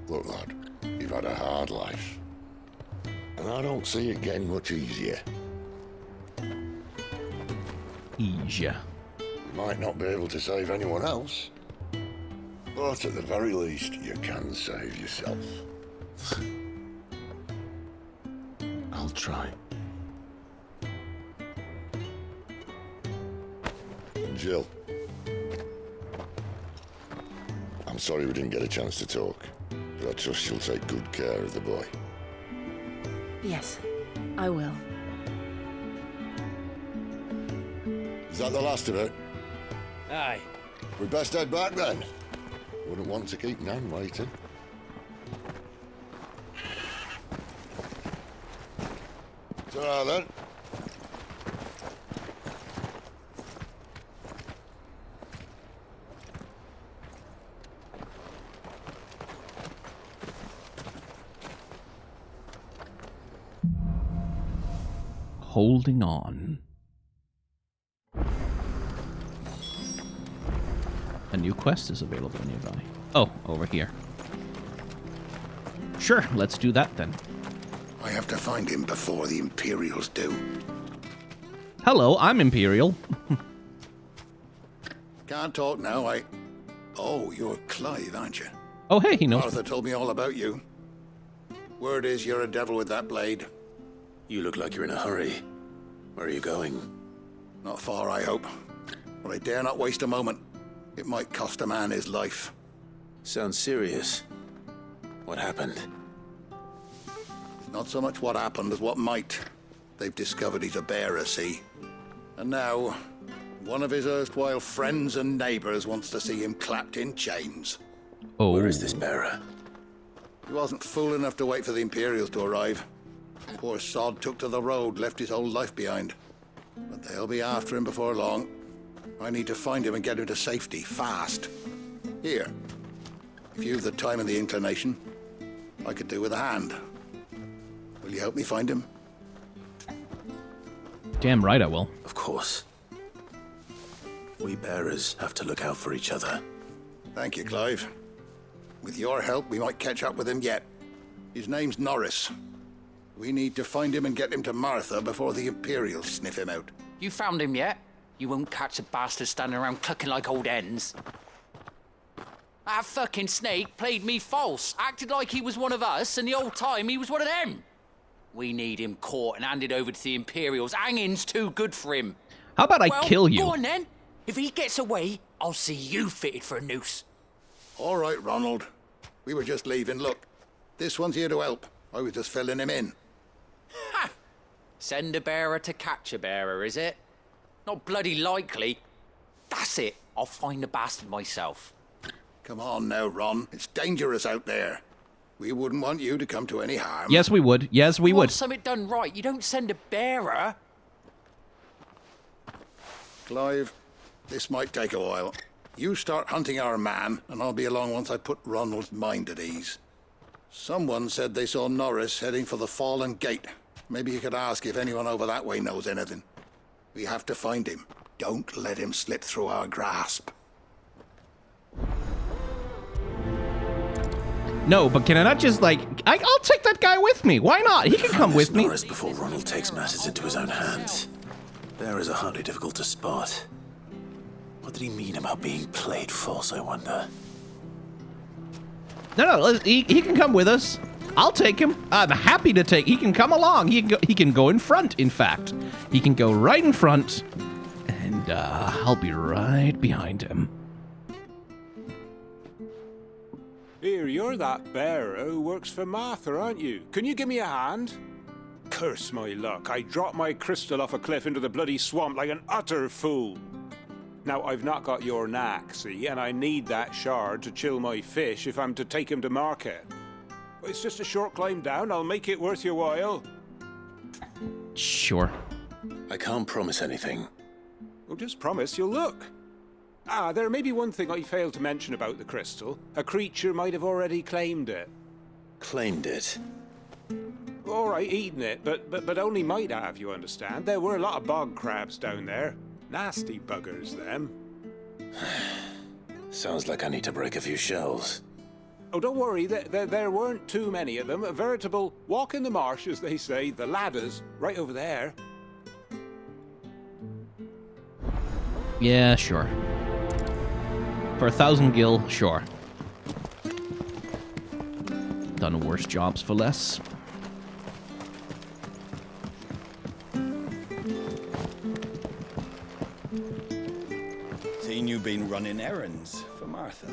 Look, lad, you've had a hard life. And I don't see it getting much easier. Easier. You might not be able to save anyone else, but at the very least, you can save yourself. I'll try. And Jill, I'm sorry we didn't get a chance to talk, but I trust you'll take good care of the boy. Yes, I will. Is that the last of it? Aye. We'd best head back then. Wouldn't want to keep Nan waiting. Ta-ra then. holding on. A new quest is available nearby. Oh, over here. Sure, let's do that then. I have to find him before the Imperials do. Hello, I'm Imperial. Can't talk now, Oh, you're Clive, aren't you? Oh, hey, he knows. Arthur told me all about you. Word is you're a devil with that blade. You look like you're in a hurry. Where are you going? Not far, I hope. But I dare not waste a moment. It might cost a man his life. Sounds serious. What happened? Not so much what happened as what might. They've discovered he's a bearer, see? And now, one of his erstwhile friends and neighbors wants to see him clapped in chains. Oh. Where is this bearer? He wasn't fool enough to wait for the Imperials to arrive. Poor sod took to the road, left his whole life behind. But they'll be after him before long. I need to find him and get him to safety, fast. Here, if you've the time and the inclination, I could do with a hand. Will you help me find him? Damn right I will. Of course. We bearers have to look out for each other. Thank you, Clive. With your help, we might catch up with him yet. His name's Norris. We need to find him and get him to Martha before the Imperials sniff him out. You found him yet? You won't catch a bastard standing around clucking like old hens. That fucking snake played me false, acted like he was one of us, and the whole time he was one of them. We need him caught and handed over to the Imperials. Hanging's too good for him. How about I kill you? Go on then. If he gets away, I'll see you fitted for a noose. All right, Ronald. We were just leaving. Look, this one's here to help. I was just filling him in. Ha! Send a bearer to catch a bearer, is it? Not bloody likely. That's it. I'll find the bastard myself. Come on now, Ron. It's dangerous out there. We wouldn't want you to come to any harm. Yes, we would. Yes, we would. Something done right. You don't send a bearer. Clive, this might take a while. You start hunting our man, and I'll be along once I put Ronald's mind at ease. Someone said they saw Norris heading for the Fallen Gate. Maybe you could ask if anyone over that way knows anything. We have to find him. Don't let him slip through our grasp. No, but can I not just, like... I'll take that guy with me. Why not? He can come with me. Norris before Ronald takes matters into his own hands. Bearers are hardly difficult to spot. What did he mean about being played false, I wonder? No, he can come with us. I'll take him. I'm happy to take... He can come along. He can go in front, in fact. He can go right in front, and I'll be right behind him. Here, you're that bearer who works for Martha, aren't you? Can you give me a hand? Curse my luck. I dropped my crystal off a cliff into the bloody swamp like an utter fool. Now, I've not got your knack, see, and I need that shard to chill my fish if I'm to take him to market. It's just a short climb down. I'll make it worth your while. Sure. I can't promise anything. Well, just promise you'll look. There may be one thing I failed to mention about the crystal. A creature might have already claimed it. Claimed it? All right, eaten it, but only might have, you understand. There were a lot of bog crabs down there. Nasty buggers, them. Sounds like I need to break a few shells. Oh, don't worry, there weren't too many of them. A veritable walk in the marsh, as they say. The ladders, right over there. Yeah, sure. For 1,000 gil, sure. Done worse jobs for less. Seen you been running errands for Martha.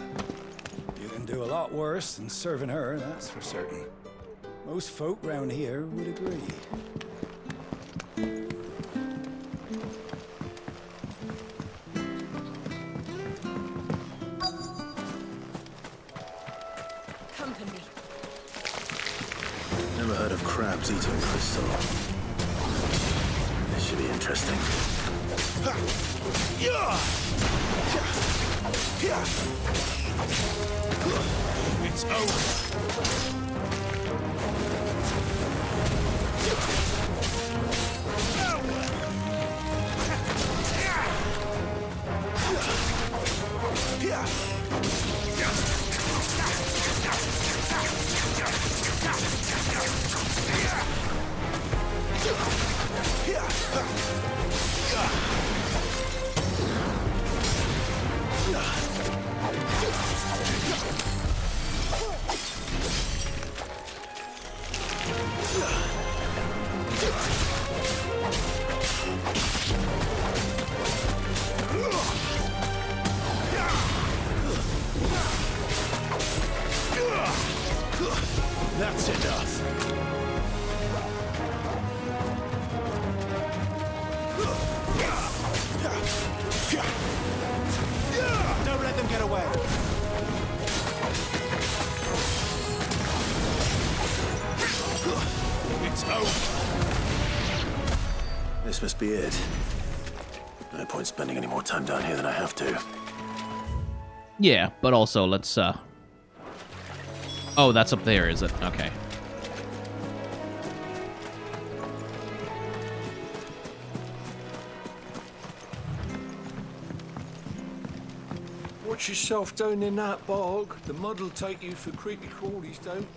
You can do a lot worse than serving her, that's for certain. Most folk round here would agree. Company. Never heard of crabs eating crystal. This should be interesting. It's over. That's enough. Don't let them get away. It's over. This must be it. No point spending any more time down here than I have to. Yeah, but also let's Oh, that's up there, is it? Okay. Watch yourself down in that bog. The mud'll take you for creepy crawlies, don't.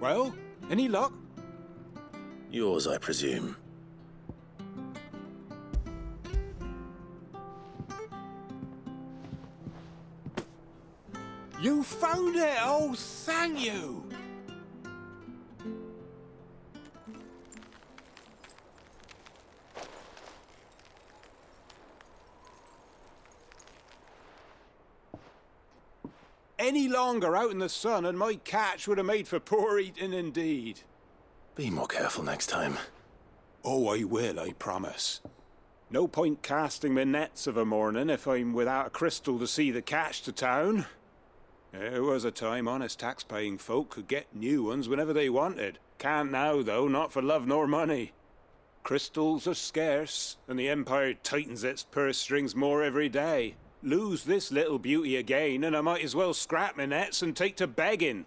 Well, any luck? Yours, I presume. You found it! Oh, thank you! Any longer out in the sun and my catch would have made for poor eating indeed. Be more careful next time. Oh, I will, I promise. No point casting my nets of a morning if I'm without a crystal to see the catch to town. There was a time honest tax-paying folk could get new ones whenever they wanted. Can't now, though, not for love nor money. Crystals are scarce, and the Empire tightens its purse strings more every day. Lose this little beauty again, and I might as well scrap my nets and take to begging.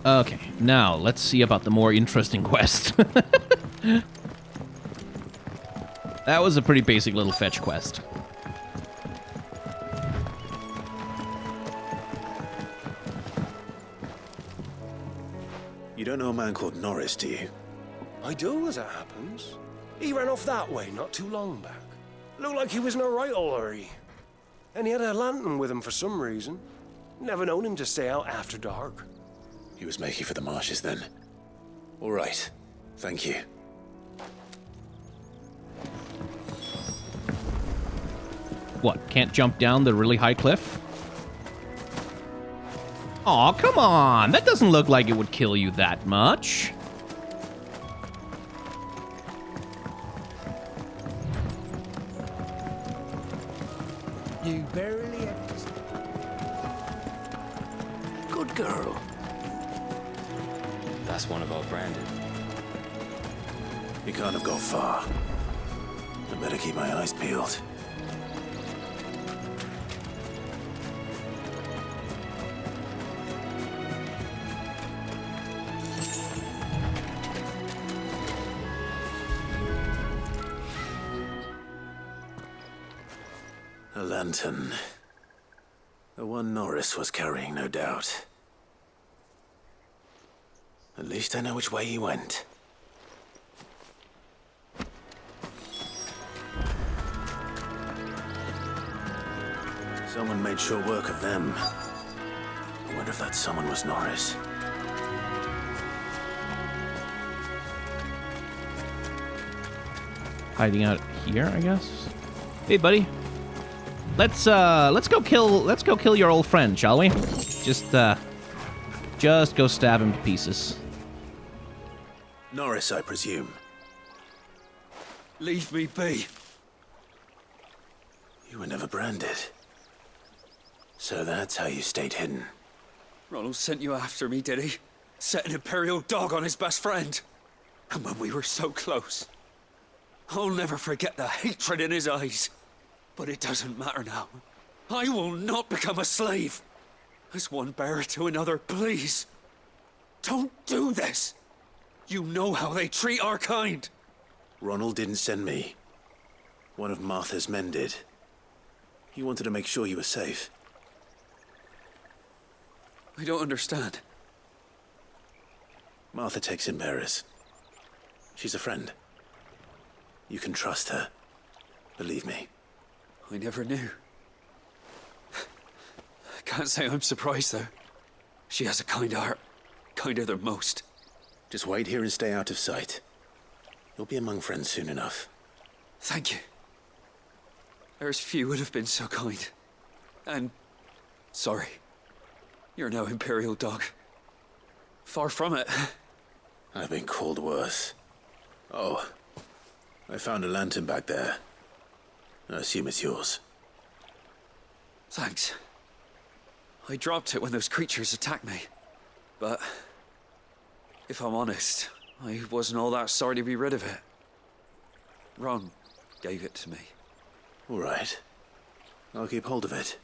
Okay, now let's see about the more interesting quest. That was a pretty basic little fetch quest. You don't know a man called Norris, do you? I do, as it happens. He ran off that way not too long back. Looked like he was in a right old hurry. And he had a lantern with him for some reason. Never known him to stay out after dark. He was making for the marshes then. All right. Thank you. What, can't jump down the really high cliff? Aw, come on! That doesn't look like it would kill you that much. You barely... Good girl. That's one of our branded. You can't have gone far. I better keep my eyes peeled. A lantern. The one Norris was carrying, no doubt. At least I know which way he went. Someone made sure work of them. I wonder if that someone was Norris. Hiding out here, I guess. Hey, buddy. Let's go kill your old friend, shall we? Just go stab him to pieces. Norris, I presume. Leave me be. You were never branded. So that's how you stayed hidden. Ronald sent you after me, did he? Set an Imperial dog on his best friend. And when we were so close. I'll never forget the hatred in his eyes. But it doesn't matter now. I will not become a slave. As one bearer to another, please. Don't do this. You know how they treat our kind. Ronald didn't send me. One of Martha's men did. He wanted to make sure you were safe. I don't understand. Martha takes in bearers. She's a friend. You can trust her. Believe me. I never knew. I can't say I'm surprised, though. She has a kind heart. Kinder than most. Just wait here and stay out of sight. You'll be among friends soon enough. Thank you. There's few would have been so kind. And... sorry. You're no Imperial dog. Far from it. I've been called worse. Oh, I found a lantern back there. I assume it's yours. Thanks. I dropped it when those creatures attacked me. But... if I'm honest, I wasn't all that sorry to be rid of it. Ron gave it to me. All right. I'll keep hold of it.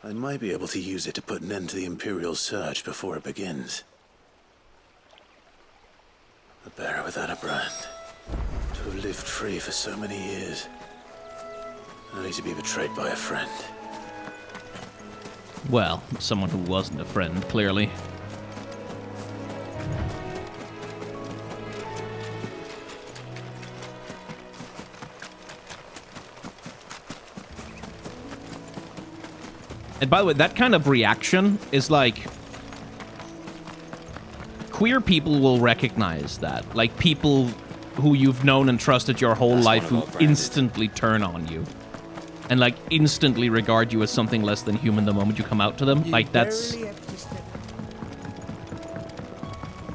I might be able to use it to put an end to the Imperial Surge before it begins. A bearer without a brand. To have lived free for so many years. Only to be betrayed by a friend. Well, someone who wasn't a friend, clearly. And by the way, that kind of reaction is like... queer people will recognize that. Like, people who you've known and trusted your whole life who instantly turn on you. And, like, instantly regard you as something less than human the moment you come out to them. Like, that's...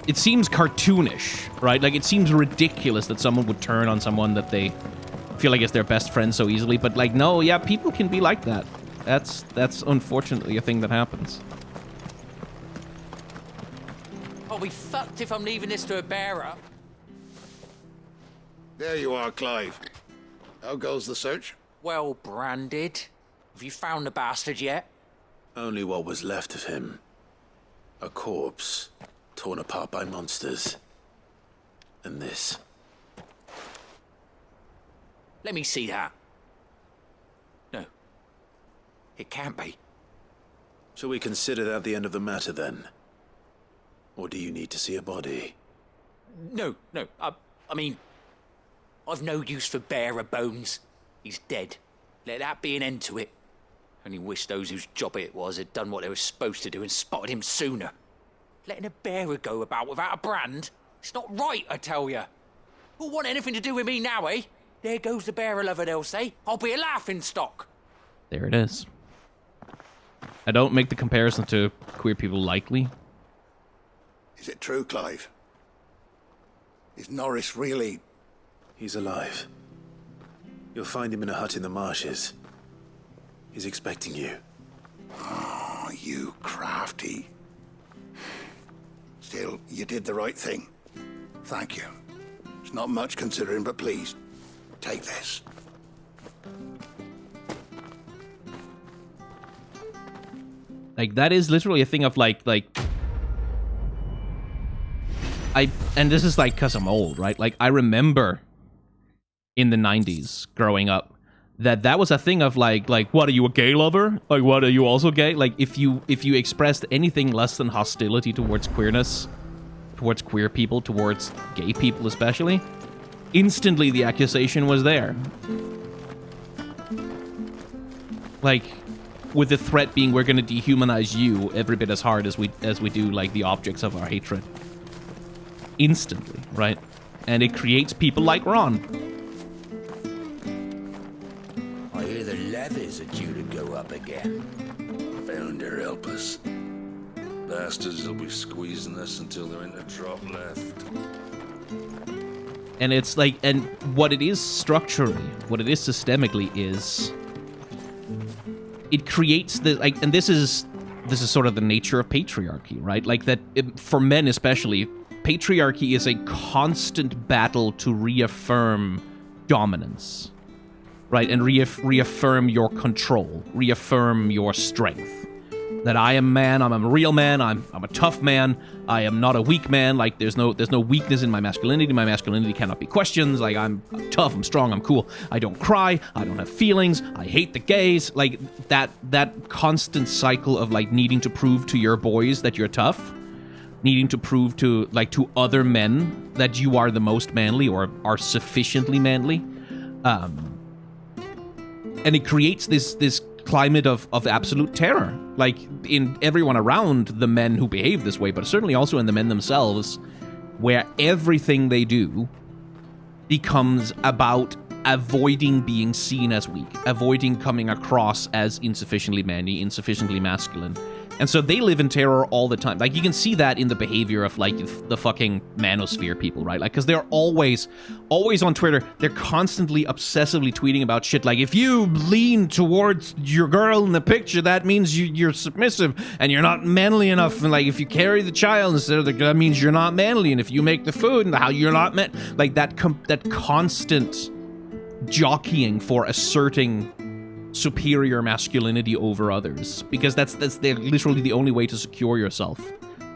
it seems cartoonish, right? Like, it seems ridiculous that someone would turn on someone that they feel like is their best friend so easily. But, like, no, yeah, people can be like that. That's unfortunately a thing that happens. I'll be fucked if I'm leaving this to a bearer. There you are, Clive. How goes the search? Well branded. Have you found the bastard yet? Only what was left of him. A corpse, torn apart by monsters. And this. Let me see that. No. It can't be. Shall we consider that the end of the matter, then? Or do you need to see a body? No. I mean... I've no use for bearer bones. He's dead. Let that be an end to it. Only wish those whose job it was had done what they were supposed to do and spotted him sooner. Letting a bearer go about without a brand? It's not right, I tell you. Who'll want anything to do with me now, eh? There goes the bearer lover, they'll say. I'll be a laughingstock. There it is. I don't make the comparison to queer people lightly. Is it true, Clive? Is Norris really... He's alive. You'll find him in a hut in the marshes. He's expecting you. Oh, you crafty. Still, you did the right thing. Thank you. It's not much considering, but please, take this. Like, that is literally a thing of, like... and this is, like, because I'm old, right? Like, I remember in the 90s, growing up, that was a thing of, like, what, are you a gay lover? Like, what, are you also gay? Like, if you expressed anything less than hostility towards queerness, towards queer people, towards gay people especially, instantly the accusation was there. Like... with the threat being we're going to dehumanize you every bit as hard as we do, like, the objects of our hatred. Instantly, right? And it creates people like Ron. I hear the levies are due to go up again. Found her help us. Bastards will be squeezing us until there ain't a drop left. And it's like, and what it is structurally, what it is systemically is... it creates the, like, and this is sort of the nature of patriarchy, right? Like, that, for men especially, patriarchy is a constant battle to reaffirm dominance, right? And reaffirm your control, reaffirm your strength, That I am man, I'm a real man, I'm a tough man, I am not a weak man, like there's no weakness in my masculinity cannot be questioned, like I'm tough, I'm strong, I'm cool, I don't cry, I don't have feelings, I hate the gays, like that constant cycle of like needing to prove to your boys that you're tough, needing to prove to other men that you are the most manly or are sufficiently manly, and it creates this climate of absolute terror, like in everyone around the men who behave this way, but certainly also in the men themselves, where everything they do becomes about avoiding being seen as weak, avoiding coming across as insufficiently manly, insufficiently masculine. And so they live in terror all the time. Like, you can see that in the behavior of, like, the fucking manosphere people, right? Like, because they're always on Twitter. They're constantly, obsessively tweeting about shit. Like, if you lean towards your girl in the picture, that means you're submissive and you're not manly enough. And, like, if you carry the child instead of that means you're not manly. And if you make the food, and how you're not man... Like, that constant jockeying for asserting superior masculinity over others, because that's literally the only way to secure yourself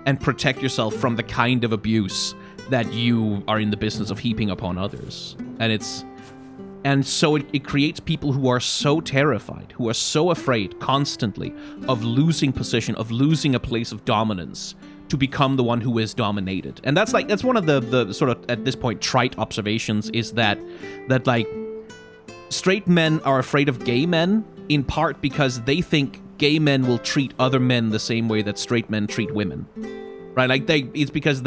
and protect yourself from the kind of abuse that you are in the business of heaping upon others. And so it creates people who are so terrified, who are so afraid constantly of losing position, of losing a place of dominance, to become the one who is dominated. And that's one of the sort of, at this point, trite observations, is that like straight men are afraid of gay men, in part because they think gay men will treat other men the same way that straight men treat women. Right? Like, it's because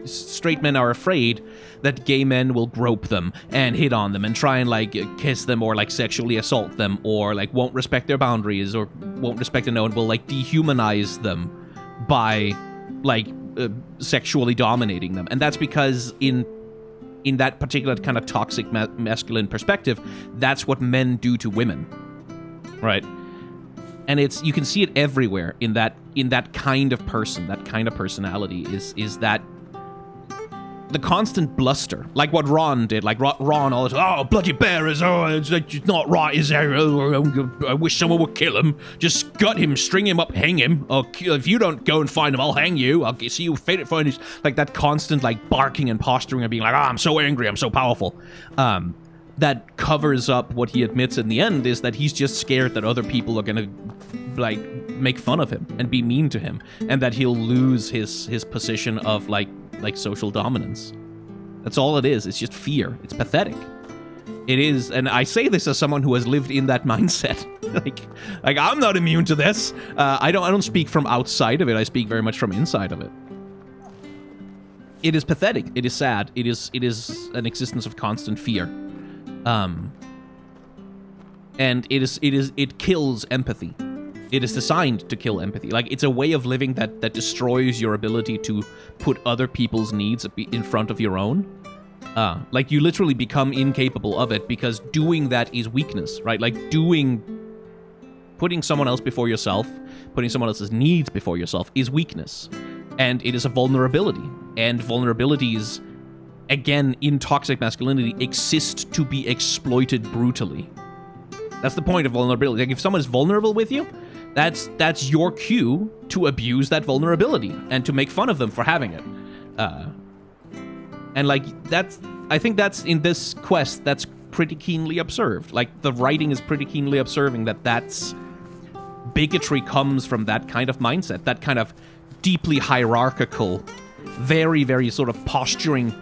straight men are afraid that gay men will grope them and hit on them and try and, like, kiss them or, like, sexually assault them, or, like, won't respect their boundaries or won't respect them and will, like, dehumanize them by, like, sexually dominating them. And that's because in that particular kind of toxic masculine perspective, that's what men do to women, right? And you can see it everywhere in that kind of person, that kind of personality is that the constant bluster, like what Ron did, like Ron all the time, oh, bloody bearers, oh, it's not right, is there? I wish someone would kill him, just gut him, string him up, hang him, or if you don't go and find him, I'll hang you, I'll see you fit it for his, like that constant, like, barking and posturing and being like, I'm so angry, I'm so powerful. That covers up what he admits in the end, is that he's just scared that other people are gonna, like, make fun of him and be mean to him, and that he'll lose his position of, like social dominance. That's all it is. It's just fear. It's pathetic. It is, and I say this as someone who has lived in that mindset. like I'm not immune to this. I don't speak from outside of it. I speak very much from inside of it. It is pathetic. It is sad. It is an existence of constant fear. And it kills empathy. It is designed to kill empathy. Like, it's a way of living that destroys your ability to put other people's needs in front of your own. Like, you literally become incapable of it, because doing that is weakness, right? Like, putting someone else before yourself, putting someone else's needs before yourself is weakness. And it is a vulnerability. And vulnerabilities, again, in toxic masculinity, exist to be exploited brutally. That's the point of vulnerability. Like, if someone is vulnerable with you, that's your cue to abuse that vulnerability and to make fun of them for having it. And, like, I think that's, in this quest, that's pretty keenly observed. Like, the writing is pretty keenly observing that's bigotry comes from that kind of mindset, that kind of deeply hierarchical, very, very sort of posturing,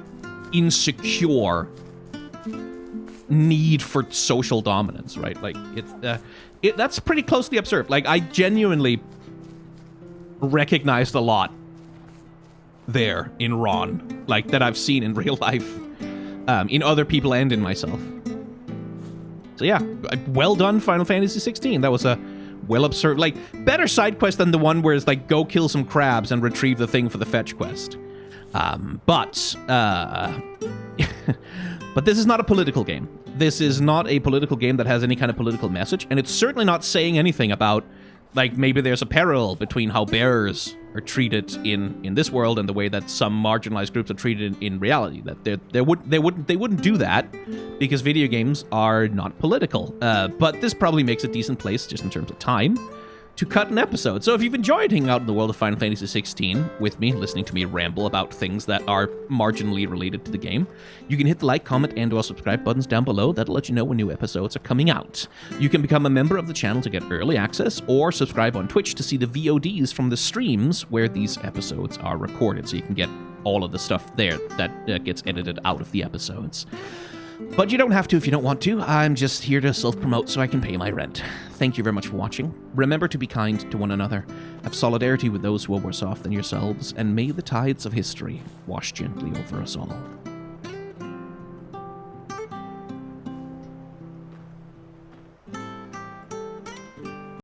insecure need for social dominance, right? Like, that's pretty closely observed. Like, I genuinely recognized a lot there in Ron, like, that I've seen in real life, in other people and in myself. So yeah, well done, Final Fantasy 16. That was a well observed, like, better side quest than the one where it's like, go kill some crabs and retrieve the thing for the fetch quest. But this is not a political game. This is not a political game that has any kind of political message, and it's certainly not saying anything about, like, maybe there's a parallel between how bearers are treated in this world and the way that some marginalized groups are treated in reality. That they wouldn't do that, because video games are not political. But this probably makes a decent place, just in terms of time, to cut an episode. So if you've enjoyed hanging out in the world of Final Fantasy XVI with me, listening to me ramble about things that are marginally related to the game, you can hit the like, comment, and or subscribe buttons down below. That'll let you know when new episodes are coming out. You can become a member of the channel to get early access, or subscribe on Twitch to see the VODs from the streams where these episodes are recorded, so you can get all of the stuff there that gets edited out of the episodes. But you don't have to if you don't want to. I'm just here to self-promote so I can pay my rent. Thank you very much for watching. Remember to be kind to one another, have solidarity with those who are worse off than yourselves, and may the tides of history wash gently over us all.